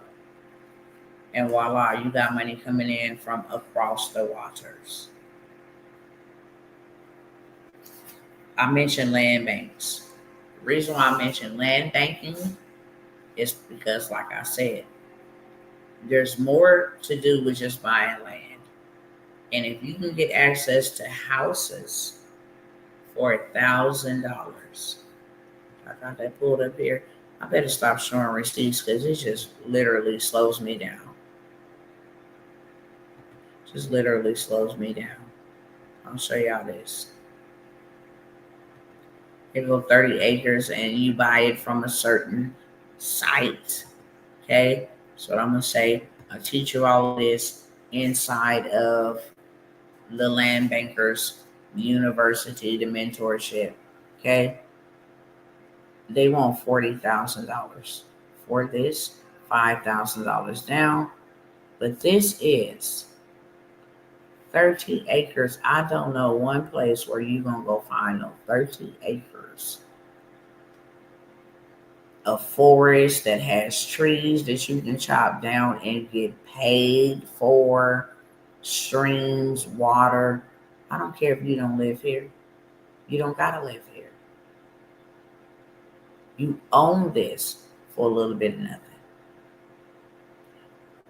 And voila, you got money coming in from across the waters. I mentioned land banks. Reason why I mentioned land banking is because, like I said, there's more to do with just buying land. And if you can get access to houses for $1,000, I got that pulled up here. I better stop showing receipts because it just literally slows me down. Just literally slows me down. I'll show y'all this. You go 30 acres and you buy it from a certain site. Okay, so I'm gonna say I'll teach you all of this inside of the Land Bankers University, the mentorship. Okay, they want $40,000 for this, $5,000 down, but this is 30 acres. I don't know one place where you're gonna go find no 30 acres of forest that has trees that you can chop down and get paid for, streams, water. I don't care if you don't live here. You don't gotta live here. You own this for a little bit of nothing.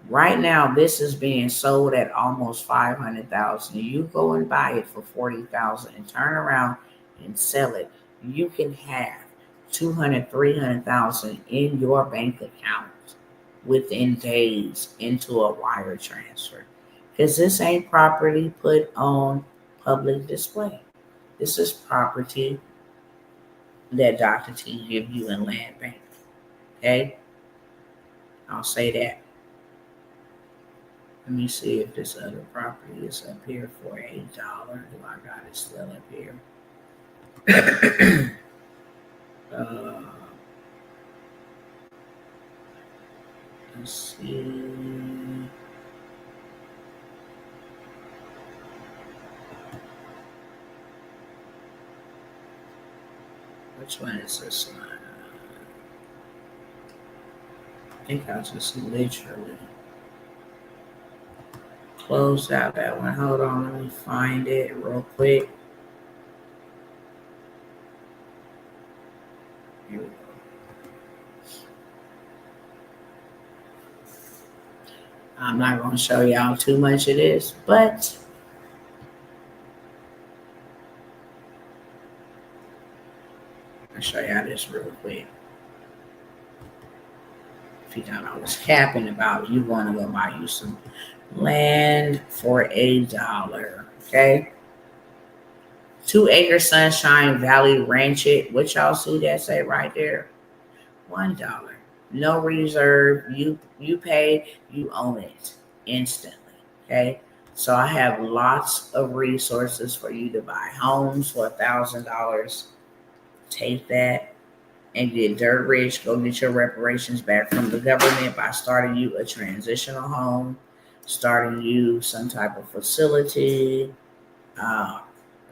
Right now, this is being sold at almost $500,000. You go and buy it for $40,000 and turn around and sell it. You can have $200,000, $300,000 in your bank account within days into a wire transfer. Because this ain't property put on public display. This is property that Dr. T give you in land bank. Okay? I'll say that. Let me see if this other property is up here for $8. Do I got it still up here? Let's see. Which one is this one? I think I just literally closed out that one. Hold on, let me find it real quick. Here we go. I'm not going to show y'all too much of this, but I'll show y'all this real quick. If you thought I was capping about you want to go buy you some land for $1, okay? 2 acre Sunshine Valley Ranch it. What y'all see that say right there? $1. No reserve. You pay, you own it instantly. Okay. So I have lots of resources for you to buy homes for $1,000. Take that and get dirt rich. Go get your reparations back from the government by starting you a transitional home, starting you some type of facility,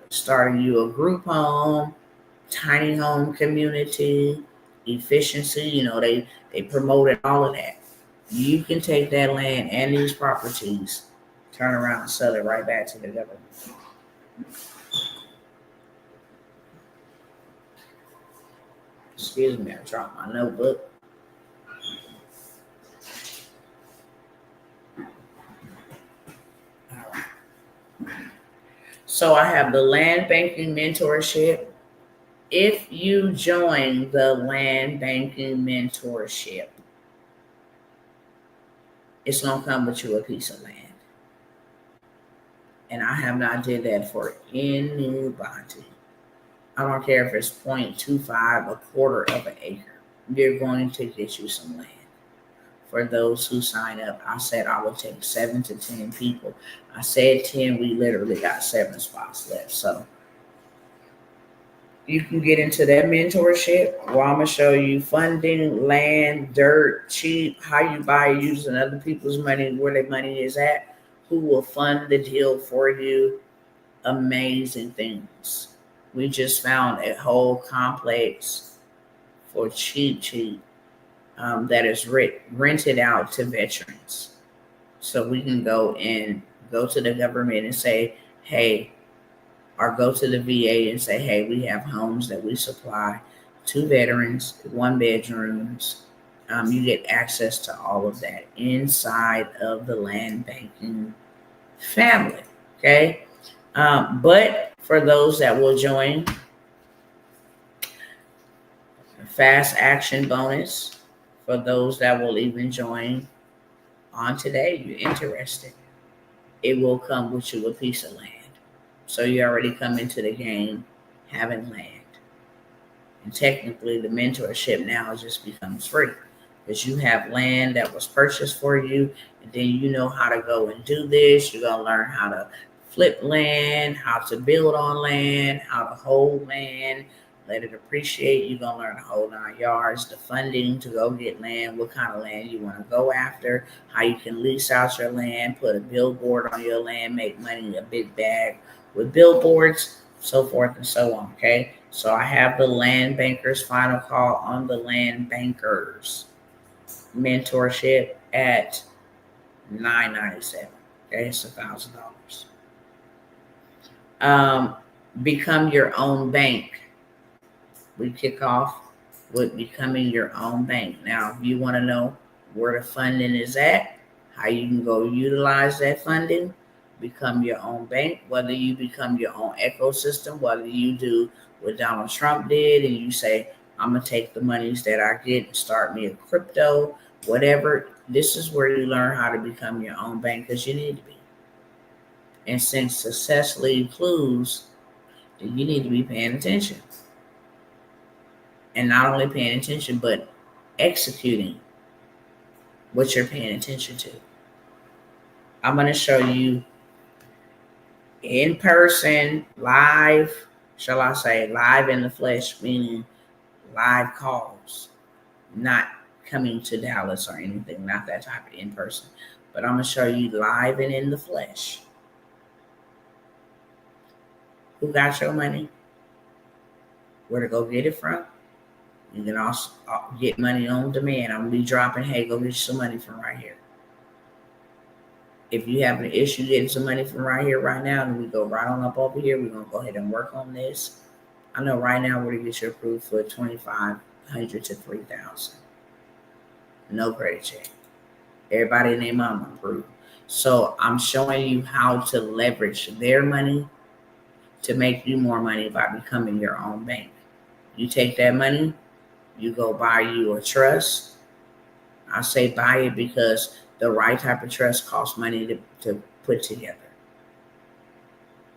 starting you a group home, tiny home community, efficiency. You know, they promoted all of that. You can take that land and these properties, turn around and sell it right back to the government. Excuse me, I dropped my notebook. All right. So I have the land banking mentorship. If you join the land banking mentorship, it's going to come with you a piece of land. And I have not did that for anybody. I don't care if it's 0.25, a quarter of an acre. They're going to get you some land. For those who sign up, I said I would take 7 to 10 people. I said 10, we literally got 7 spots left. So you can get into that mentorship where I'm going to show you funding, land, dirt, cheap, how you buy using other people's money, where their money is at, who will fund the deal for you. Amazing things. We just found a whole complex for cheap that is rented out to veterans. So we can go to the government and say, hey, or go to the VA and say, hey, we have homes that we supply 2 veterans, 1 bedrooms. You get access to all of that inside of the land banking family. Okay. But for those that will join, fast action bonus. For those that will even join on today, you're interested, it will come with you a piece of land. So you already come into the game having land. And technically, the mentorship now just becomes free because you have land that was purchased for you, and then you know how to go and do this. You're going to learn how to flip land, how to build on land, how to hold land, let it appreciate. You're going to learn to hold 9 yards, the funding to go get land, what kind of land you want to go after, how you can lease out your land, put a billboard on your land, make money, a big bag with billboards, so forth and so on. Okay. So I have the land bankers final call on the land bankers mentorship at $997. Okay, it's $1,000. Become your own bank. We kick off with becoming your own bank. Now, if you want to know where the funding is at, how you can go utilize that funding, become your own bank, whether you become your own ecosystem, whether you do what Donald Trump did and you say, I'm going to take the monies that I get and start me a crypto, whatever. This is where you learn how to become your own bank because you need to be. And since success leaves clues, then you need to be paying attention. And not only paying attention, but executing what you're paying attention to. I'm going to show you in person, live, shall I say, live in the flesh, meaning live calls, not coming to Dallas or anything, not that type of in person. But I'm going to show you live and in the flesh. Who got your money? Where to go get it from? You can also get money on demand. I'm going to be dropping, hey, go get you some money from right here. If you have an issue getting some money from right here, right now, then we go right on up over here. We're going to go ahead and work on this. I know right now we're going to get you approved for $2,500 to $3,000. No credit check. Everybody and their mama approved. So I'm showing you how to leverage their money to make you more money by becoming your own bank. You take that money, you go buy you a trust. I say buy it because the right type of trust costs money to put together.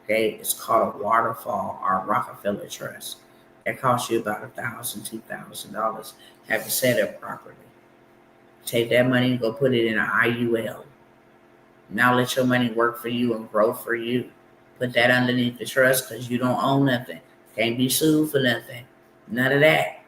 Okay, it's called a waterfall or Rockefeller Trust. That costs you about $1,000, $2,000. Have it set up properly. Take that money and go put it in an IUL. Now let your money work for you and grow for you. Put that underneath the trust because you don't own nothing. Can't be sued for nothing. None of that.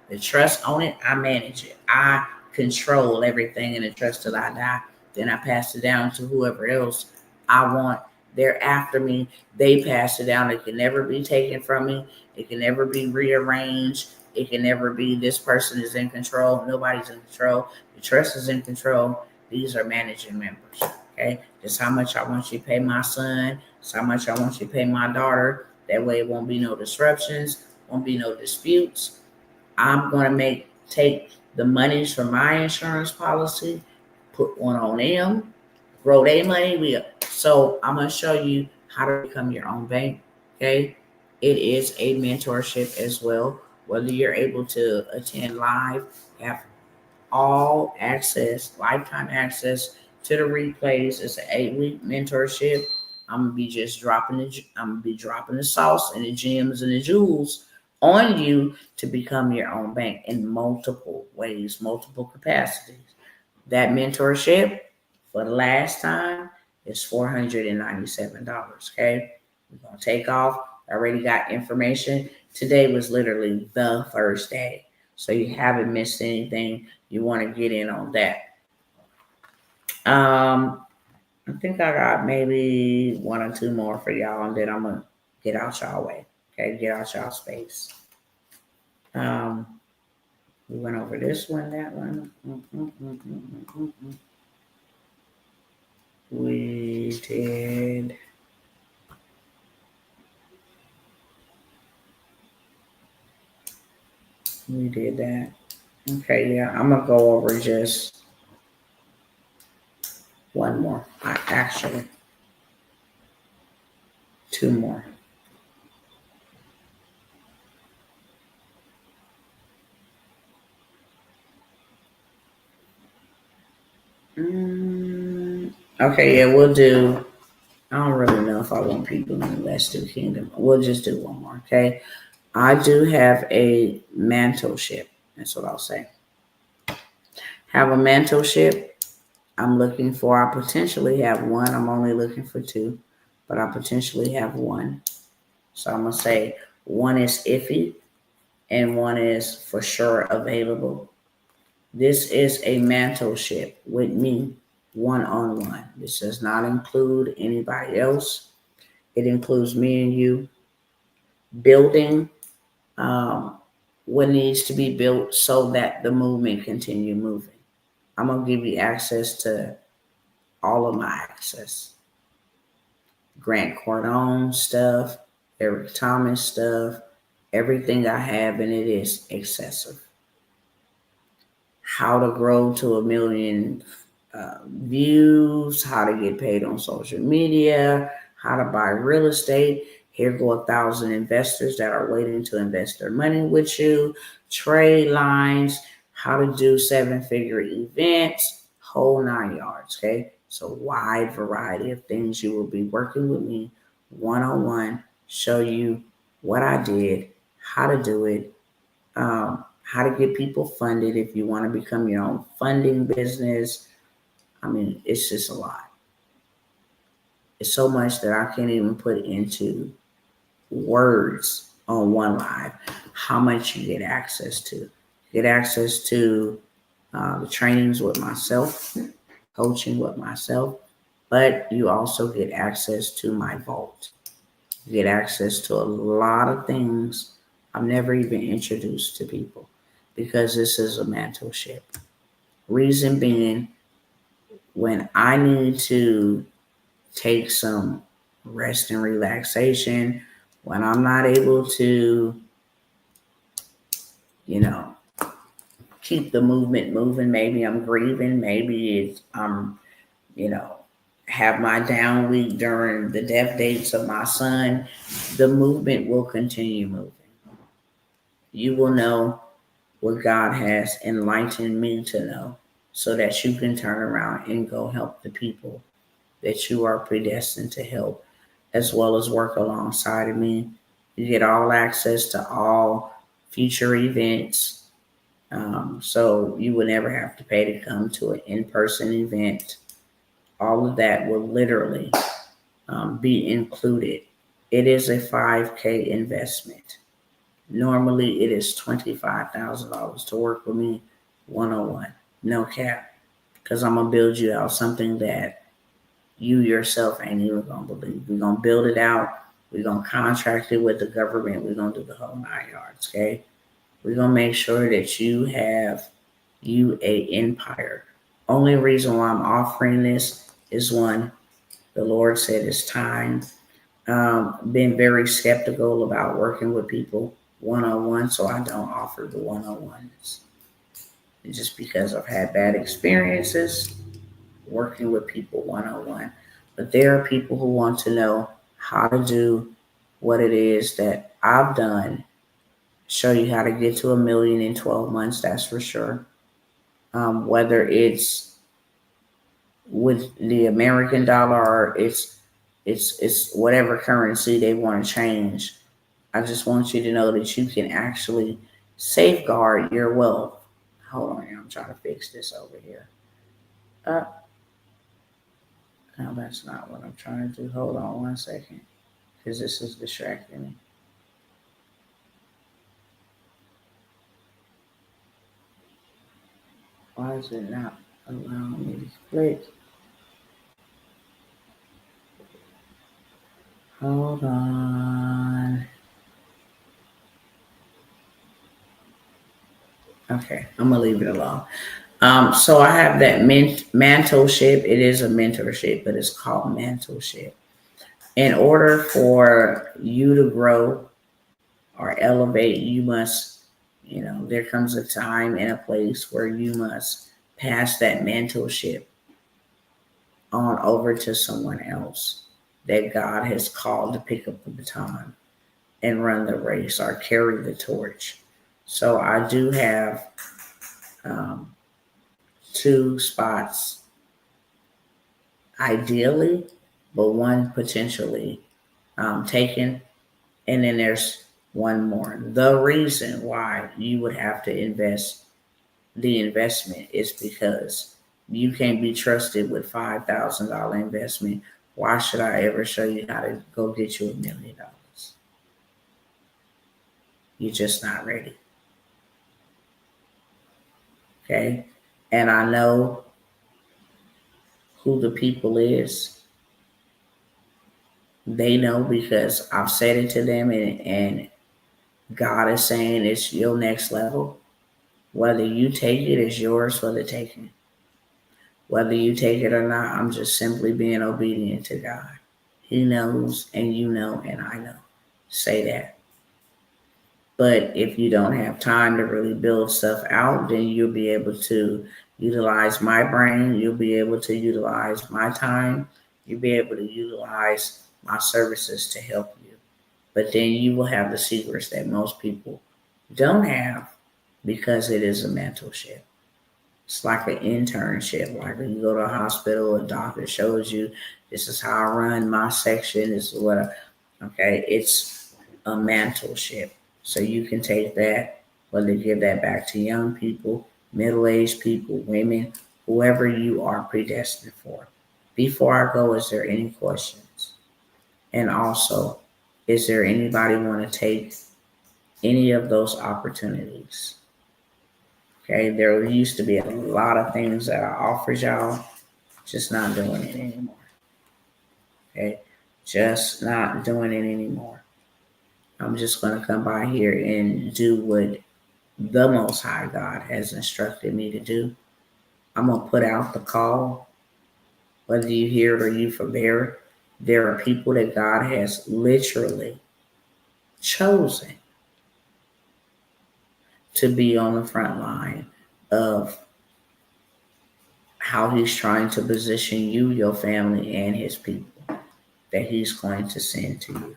The trust on it, I manage it. I control everything in the trust till I die. Then I pass it down to whoever else I want. They're after me. They pass it down. It can never be taken from me. It can never be rearranged. It can never be this person is in control. Nobody's in control. The trust is in control. These are managing members. Okay. Just how much I want you to pay my son. Just how much I want you to pay my daughter. That way it won't be no disruptions. Won't be no disputes. I'm going to take the monies from my insurance policy, put one on them, grow their money. So I'm going to show you how to become your own bank. Okay. It is a mentorship as well. Whether you're able to attend live, have all access, lifetime access to the replays. It's an 8-week mentorship. I'm gonna be dropping the sauce and the gems and the jewels on you to become your own bank in multiple ways, multiple capacities. That mentorship for the last time is $497. Okay, we're gonna take off. I already got information. Today was literally the first day, so you haven't missed anything. You want to get in on that. I think I got maybe 1 or 2 more for y'all, and then I'm gonna get out y'all way. Okay, get out y'all space. We went over this one, that one. We did. We did that. Okay, yeah, I'm gonna go over just one more. Actually, two more. Okay, yeah, we'll do. I don't really know if I want people in Let's Do Kingdom. We'll just do one more, okay? I do have a mentorship. That's what I'll say. Have a mentorship. I'm looking for. I potentially have one. I'm only looking for two, but I potentially have one. So I'm gonna say one is iffy and one is for sure available. This is a mentorship with me, one-on-one. This does not include anybody else. It includes me and you building what needs to be built so that the movement continue moving. I'm gonna give you access to all of my access. Grant Cardone stuff, Eric Thomas stuff, everything I have, and it is excessive. How to grow to 1 million views, how to get paid on social media, how to buy real estate. Here go 1,000 investors that are waiting to invest their money with you. Trade lines, how to do 7-figure events, whole 9 yards. Okay, so wide variety of things. You will be working with me one-on-one, show you what I did, how to do it, how to get people funded if you want to become your own funding business. I mean, it's just a lot. It's so much that I can't even put into words on one live. How much you get access to? You get access to the trainings with myself, coaching with myself, but you also get access to my vault. You get access to a lot of things I've never even introduced to people because this is a mentorship. Reason being, when I need to take some rest and relaxation, when I'm not able to, you know, keep the movement moving, maybe I'm grieving, maybe I'm, you know, have my down week during the death dates of my son, the movement will continue moving. You will know what God has enlightened me to know so that you can turn around and go help the people that you are predestined to help, as well as work alongside of me. You get all access to all future events. So you will never have to pay to come to an in-person event. All of that will literally be included. It is a 5K investment. Normally, it is $25,000 to work with me one-on-one, no cap, because I'm gonna build you out something that you yourself ain't even gonna believe. We're gonna build it out. We're gonna contract it with the government. We're gonna do the whole 9 yards. Okay, we're gonna make sure that you have a empire. Only reason why I'm offering this is one, the Lord said it's time. Been very skeptical about working with people one-on-one, so I don't offer the one-on-ones. Just because I've had bad experiences working with people one-on-one. But there are people who want to know how to do what it is that I've done, show you how to get to 1 million in 12 months, that's for sure. Whether it's with the American dollar or it's whatever currency they want to change. I just want you to know that you can actually safeguard your wealth. Hold on, I'm trying to fix this over here. No, that's not what I'm trying to do. Hold on 1 second, because this is distracting me. Why is it not allowing me to click? Hold on. Okay, I'm gonna leave it alone. So I have that mentorship. It is a mentorship, but it's called mentorship. In order for you to grow or elevate, you must there comes a time and a place where you must pass that mentorship on over to someone else that God has called to pick up the baton and run the race or carry the torch. So I do have 2 spots ideally, but one potentially taken. And then there's one more. The reason why you would have to invest the investment is because you can't be trusted with $5,000 investment. Why should I ever show you how to go get you $1 million? You're just not ready. Okay. And I know who the people is. They know because I've said it to them, and God is saying it's your next level. Whether you take it, it's yours for the taking. Whether you take it or not, I'm just simply being obedient to God. He knows, and you know, and I know. Say that. But if you don't have time to really build stuff out, then you'll be able to utilize my brain. You'll be able to utilize my time. You'll be able to utilize my services to help you. But then you will have the secrets that most people don't have because it is a mentorship. It's like an internship. Like when you go to a hospital, a doctor shows you, this is how I run my section. This is what okay, it's a mentorship. So you can take that, whether give that back to young people, middle-aged people, women, whoever you are predestined for. Before I go, is there any questions? And also, is there anybody want to take any of those opportunities? Okay, there used to be a lot of things that I offered y'all, just not doing it anymore. Okay, just not doing it anymore. I'm just going to come by here and do what the Most High God has instructed me to do. I'm going to put out the call, whether you hear it or you forbear it. There are people that God has literally chosen to be on the front line of how he's trying to position you, your family, and his people that he's going to send to you.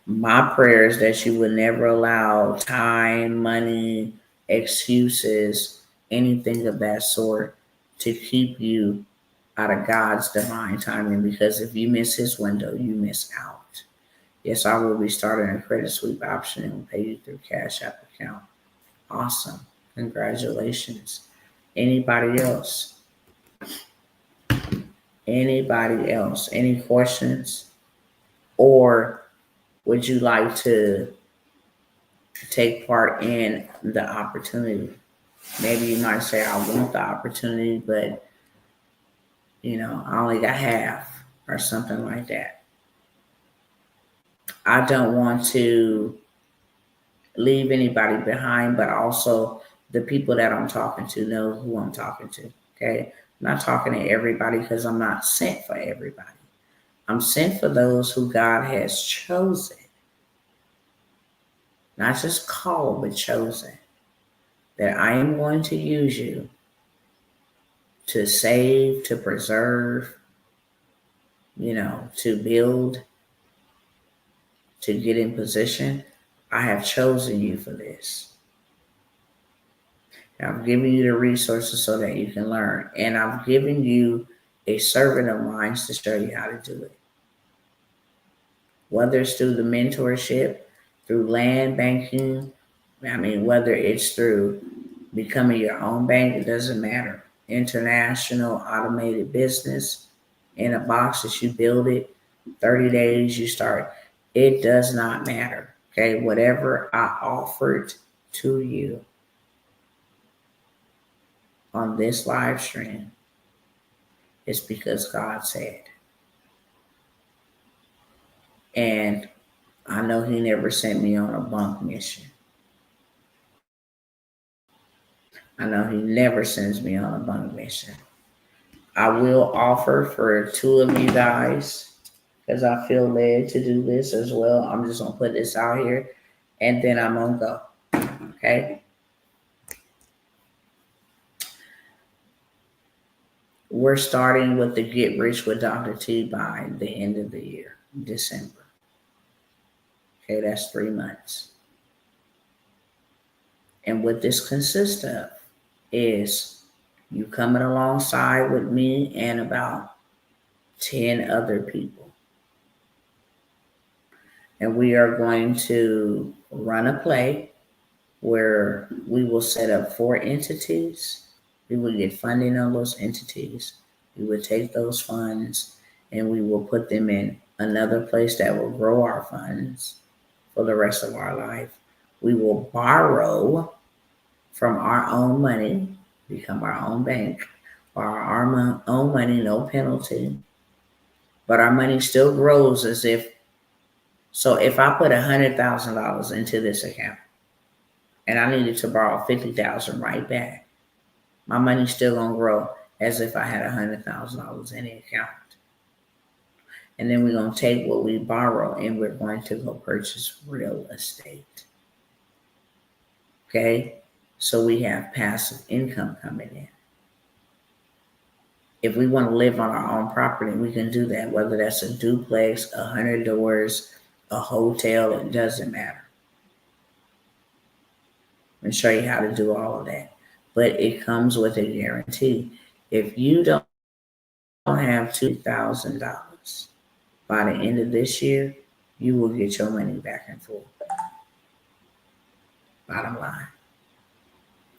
My prayer is that you would never allow time, money, excuses, anything of that sort to keep you out of God's divine timing, because if you miss his window, you miss out. Yes, I will be starting a credit sweep option and will pay you through Cash App account. Awesome. Congratulations. Anybody else? Anybody else? Any questions? Or would you like to take part in the opportunity? Maybe you might say, I want the opportunity, but I only got half or something like that. I don't want to leave anybody behind, but also the people that I'm talking to know who I'm talking to. Okay. I'm not talking to everybody because I'm not sent for everybody. I'm sent for those who God has chosen. Not just called, but chosen. That I am going to use you to save, to preserve, to build, to get in position. I have chosen you for this. And I've given you the resources so that you can learn. And I've given you a servant of mine to show you how to do it. Whether it's through the mentorship, through land banking, whether it's through becoming your own bank, it doesn't matter. International automated business, in a box that you build it, 30 days you start. It does not matter. Okay, whatever I offered to you on this live stream is because God said. And I know he never sent me on a bunk mission. I know he never sends me on a bunk mission. I will offer for 2 of you guys because I feel led to do this as well. I'm just going to put this out here and then I'm going to go. Okay. We're starting with the Get Rich with Dr. T by the end of the year, December. Okay, that's 3 months. And what this consists of is you coming alongside with me and about 10 other people. And we are going to run a play where we will set up 4 entities. We will get funding on those entities. We will take those funds and we will put them in another place that will grow our funds for the rest of our life. We will borrow from our own money, become our own bank, borrow our own money, no penalty. But our money still grows as if, so if I put $100,000 into this account and I needed to borrow 50,000 right back, my money's still gonna grow as if I had $100,000 in the account. And then we're gonna take what we borrow and we're going to go purchase real estate. Okay, so we have passive income coming in. If we want to live on our own property, we can do that, whether that's a duplex, 100 doors, a hotel, it doesn't matter. I'm going to show you how to do all of that. But it comes with a guarantee. If you don't have $2,000 by the end of this year, you will get your money back in full. Bottom line.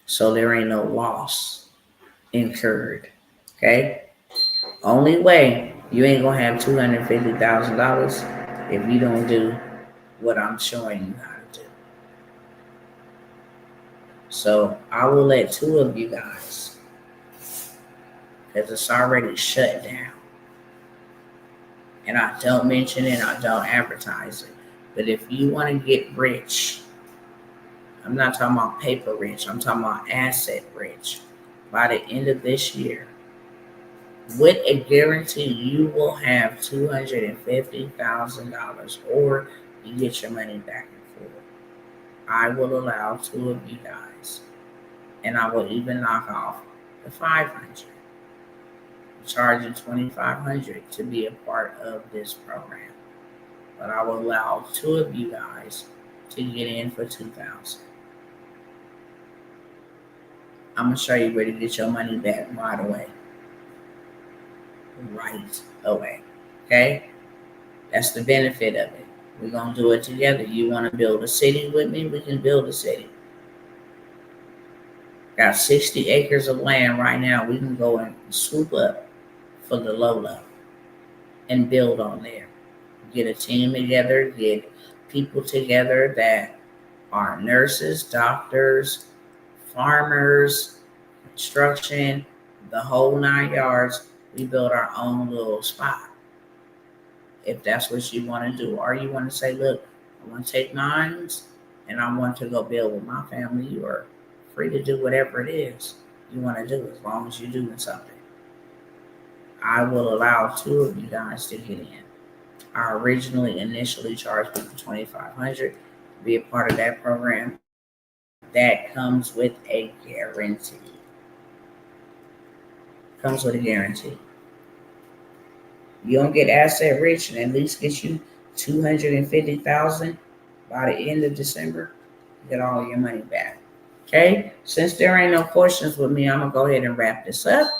So there ain't no loss incurred. Okay? Only way you ain't gonna have $250,000 if you don't do what I'm showing you how to do. So I will let 2 of you guys, because it's already shut down. And I don't mention it, I don't advertise it. But if you want to get rich, I'm not talking about paper rich, I'm talking about asset rich. By the end of this year, with a guarantee, you will have $250,000 or you get your money back in full. I will allow 2 of you guys, and I will even knock off the $500. Charge you $2,500 to be a part of this program. But I will allow 2 of you guys to get in for $2,000. I'm gonna show you where to get your money back right away. Right away. Okay? That's the benefit of it. We're gonna do it together. You wanna build a city with me? We can build a city. Got 60 acres of land right now. We can go and swoop up for the low and build on there. Get a team together, get people together that are nurses, doctors, farmers, construction, the whole 9 yards. We build our own little spot. If that's what you want to do, or you want to say, look, I want to take mines and I want to go build with my family, you are free to do whatever it is you want to do as long as you're doing something. I will allow 2 of you guys to get in. I initially charged people $2,500 to be a part of that program. That comes with a guarantee. Comes with a guarantee. You don't get asset rich and at least get you $250,000 by the end of December. You get all your money back. Okay? Since there ain't no questions with me, I'm gonna go ahead and wrap this up.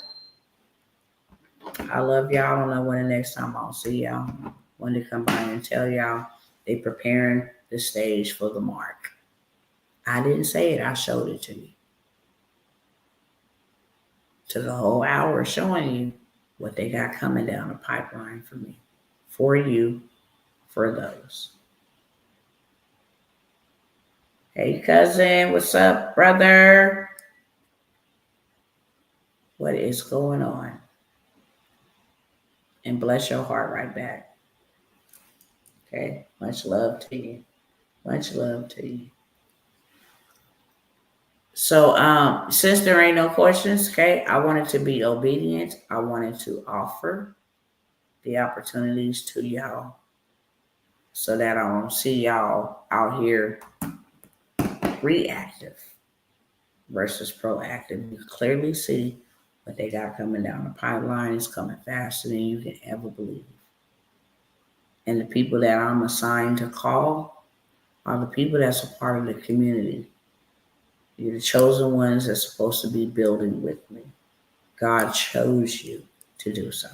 I love y'all. I don't know when the next time I'll see y'all. Wanted to come by and tell y'all they preparing the stage for the mark. I didn't say it, I showed it to you. To the whole hour showing you what they got coming down the pipeline for me. For you, for those. Hey cousin, what's up, brother? What is going on? And bless your heart right back. Okay, much love to you. Much love to you. So since there ain't no questions, okay, I wanted to be obedient. I wanted to offer the opportunities to y'all so that I don't see y'all out here reactive versus proactive. You clearly see what they got coming down the pipeline is coming faster than you can ever believe. And the people that I'm assigned to call are the people that's a part of the community. You're the chosen ones that's supposed to be building with me. God chose you to do so.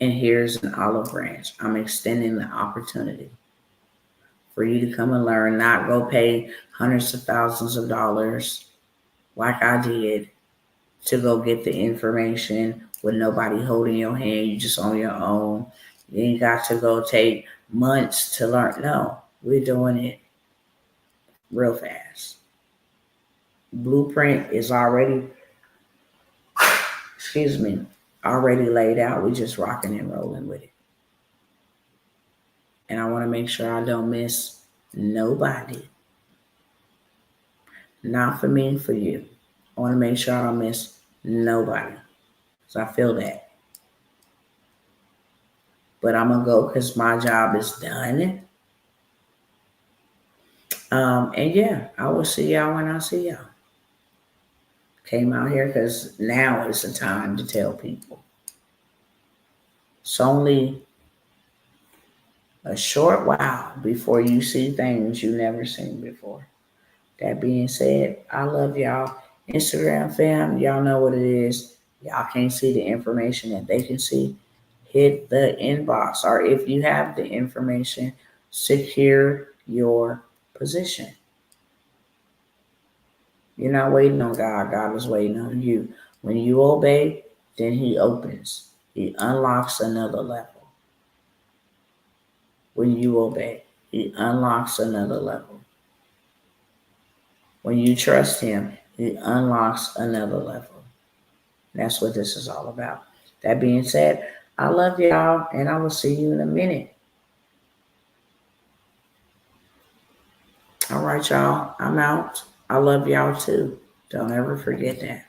And here's an olive branch. I'm extending the opportunity for you to come and learn, not go pay hundreds of thousands of dollars like I did to go get the information with nobody holding your hand. You just on your own. You ain't got to go take months to learn. No, we're doing it real fast. Blueprint is already, already laid out. We're just rocking and rolling with it. And I want to make sure I don't miss nobody. Not for me, for you. I want to make sure I don't miss nobody. So I feel that. But I'm going to go because my job is done. And yeah, I will see y'all when I see y'all. Came out here because now is the time to tell people. It's only a short while before you see things you never seen before. That being said, I love y'all. Instagram fam, y'all know what it is. Y'all can't see the information that they can see. Hit the inbox, or if you have the information, secure your position. You're not waiting on God. God is waiting on you. When you obey, then he opens. He unlocks another level. When you obey, he unlocks another level. When you trust him, he unlocks another level. That's what this is all about. That being said, I love y'all, and I will see you in a minute. All right, y'all. I'm out. I love y'all too. Don't ever forget that.